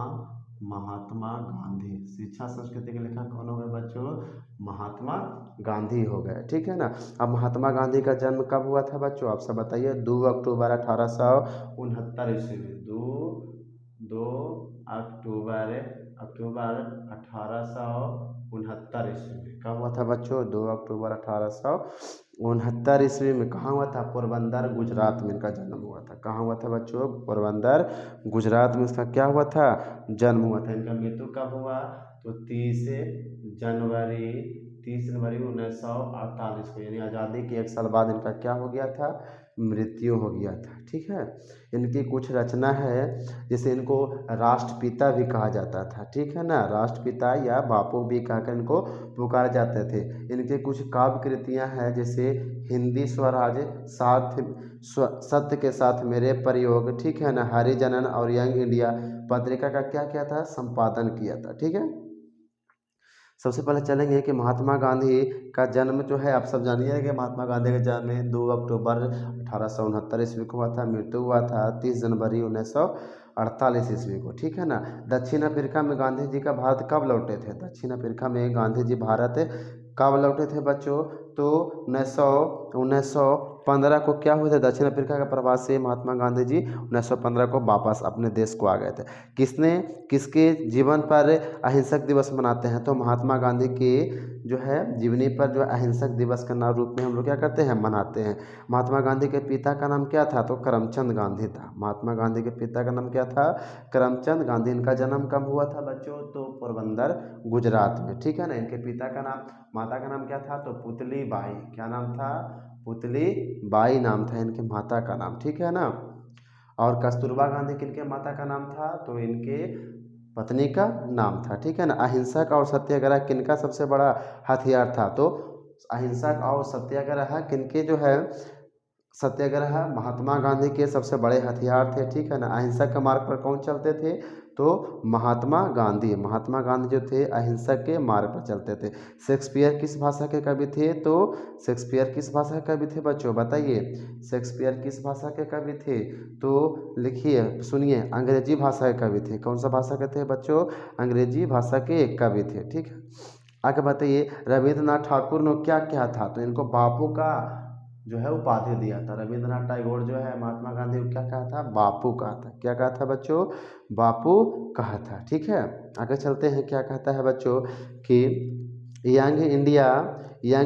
महात्मा गांधी। शिक्षा संस्कृति के लेखक कौन हो गए बच्चों? महात्मा गांधी हो गए, ठीक है ना। अब महात्मा गांधी का जन्म कब हुआ था बच्चों? आप सब बताइए। 2 अक्टूबर 1869 ईस्वी में। 2 अक्टूबर अक्टूबर 1869 ईस्वी में कब हुआ था बच्चों? 2 अक्टूबर 1869 ईस्वी में। कहाँ हुआ था? पोरबंदर गुजरात में इनका जन्म हुआ था। कहाँ हुआ था बच्चों? पोरबंदर गुजरात में इसका क्या हुआ था? जन्म हुआ था। इनका मृत्यु कब हुआ? तो 30 जनवरी 1948 को, यानी आज़ादी के 1 साल बाद इनका क्या हो गया था? मृत्यु हो गया था, ठीक है। इनकी कुछ रचना है जैसे इनको राष्ट्रपिता भी कहा जाता था, ठीक है ना। राष्ट्रपिता या बापू भी कहकर इनको पुकारे जाते थे। इनके कुछ काव्य कृतियाँ हैं जैसे हिंदी स्वराज, साथ सत्य के साथ मेरे प्रयोग, ठीक है ना। हरिजनन और यंग इंडिया पत्रिका का क्या किया था? संपादन किया था, ठीक है। सबसे पहले चलेंगे कि महात्मा गांधी का जन्म जो है आप सब जानिए कि महात्मा गांधी का जन्म 2 अक्टूबर 1869 ईस्वी को हुआ था। मृत्यु हुआ था 30 जनवरी 1948 ईस्वी को, ठीक है ना। दक्षिण अफ्रीका में गांधी जी का भारत कब लौटे थे? दक्षिण अफ्रीका में गांधी जी भारत कब लौटे थे बच्चों? तो 1915 को क्या हुए थे? दक्षिण अफ्रीका का प्रवास से महात्मा गांधी जी 1915 को वापस अपने देश को आ गए थे। किसके जीवन पर अहिंसक दिवस मनाते हैं? तो महात्मा गांधी के जो है जीवनी पर जो अहिंसक दिवस के नाम रूप में हम लोग क्या करते हैं? मनाते हैं। महात्मा गांधी के पिता का नाम क्या था? तो करमचंद गांधी था। महात्मा गांधी के पिता का नाम क्या था? करमचंद गांधी। इनका जन्म कब हुआ था बच्चों? तो पोरबंदर गुजरात में, ठीक है ना। इनके पिता का नाम, माता का नाम क्या था? तो पुतली बाई। क्या नाम था? पुतली बाई नाम था इनके माता का नाम, ठीक है ना। और कस्तूरबा गांधी किनके माता का नाम था? तो इनके पत्नी का नाम था, ठीक है ना। अहिंसक और सत्याग्रह किनका सबसे बड़ा हथियार था? तो अहिंसक और सत्याग्रह किनके जो है सत्याग्रह महात्मा गांधी के सबसे बड़े हथियार थे, ठीक है ना। अहिंसक के मार्ग पर कौन चलते थे? तो महात्मा गांधी। महात्मा गांधी जो थे अहिंसक के मार्ग पर चलते थे। शेक्सपियर किस भाषा के कवि थे? तो शेक्सपियर किस भाषा के कवि थे बच्चों? बताइए। शेक्सपियर किस भाषा के कवि थे? तो लिखिए, सुनिए, अंग्रेजी भाषा के कवि थे। कौन सा भाषा के थे बच्चों? अंग्रेजी भाषा के एक कवि थे, ठीक है। आगे बताइए, रविंद्रनाथ ठाकुर ने क्या क्या था? तो इनको बापू का जो है उपाधि दिया था। रविंद्रनाथ टैगोर जो है महात्मा गांधी को क्या कहा था? बापू कहा था। क्या कहा था बच्चों? बापू कहा था, ठीक है। आगे चलते हैं, क्या कहता है बच्चों कि यंग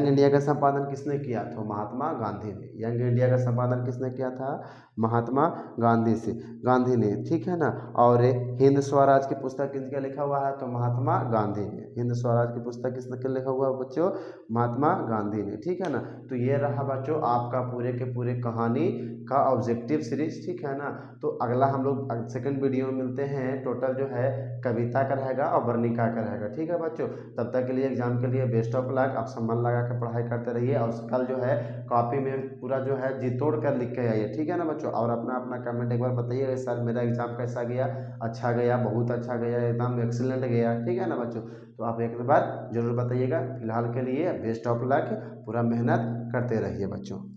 इंडिया का संपादन किसने किया? तो महात्मा गांधी ने। यंग इंडिया का संपादन किसने किया था? महात्मा गांधी ने, ठीक है ना। और हिंद स्वराज की पुस्तक किसका लिखा हुआ है? तो महात्मा गांधी ने। हिंद स्वराज की पुस्तक किसने लिखा हुआ है बच्चों? महात्मा गांधी ने, ठीक है ना। तो ये रहा बच्चों आपका पूरे के पूरे कहानी का ऑब्जेक्टिव सीरीज, ठीक है ना। तो अगला हम लोग सेकंड वीडियो में मिलते हैं। टोटल जो है कविता का रहेगा और वर्णिका का रहेगा, ठीक है बच्चों। तब तक के लिए एग्जाम के लिए बेस्ट ऑफ लक। आप सम्मान लगा कर पढ़ाई करते रहिए और कल जो है कॉपी में पूरा जो है जी तोड़ कर लिख के आइए, ठीक है ना बच्चों। और अपना अपना कमेंट एक बार बताइए सर मेरा एग्जाम कैसा गया? अच्छा गया, बहुत अच्छा गया, एकदम एक्सीलेंट गया, ठीक है ना बच्चों। तो आप एक बार जरूर बताइएगा। फिलहाल के लिए बेस्ट ऑफ लक, पूरा मेहनत करते रहिए बच्चों।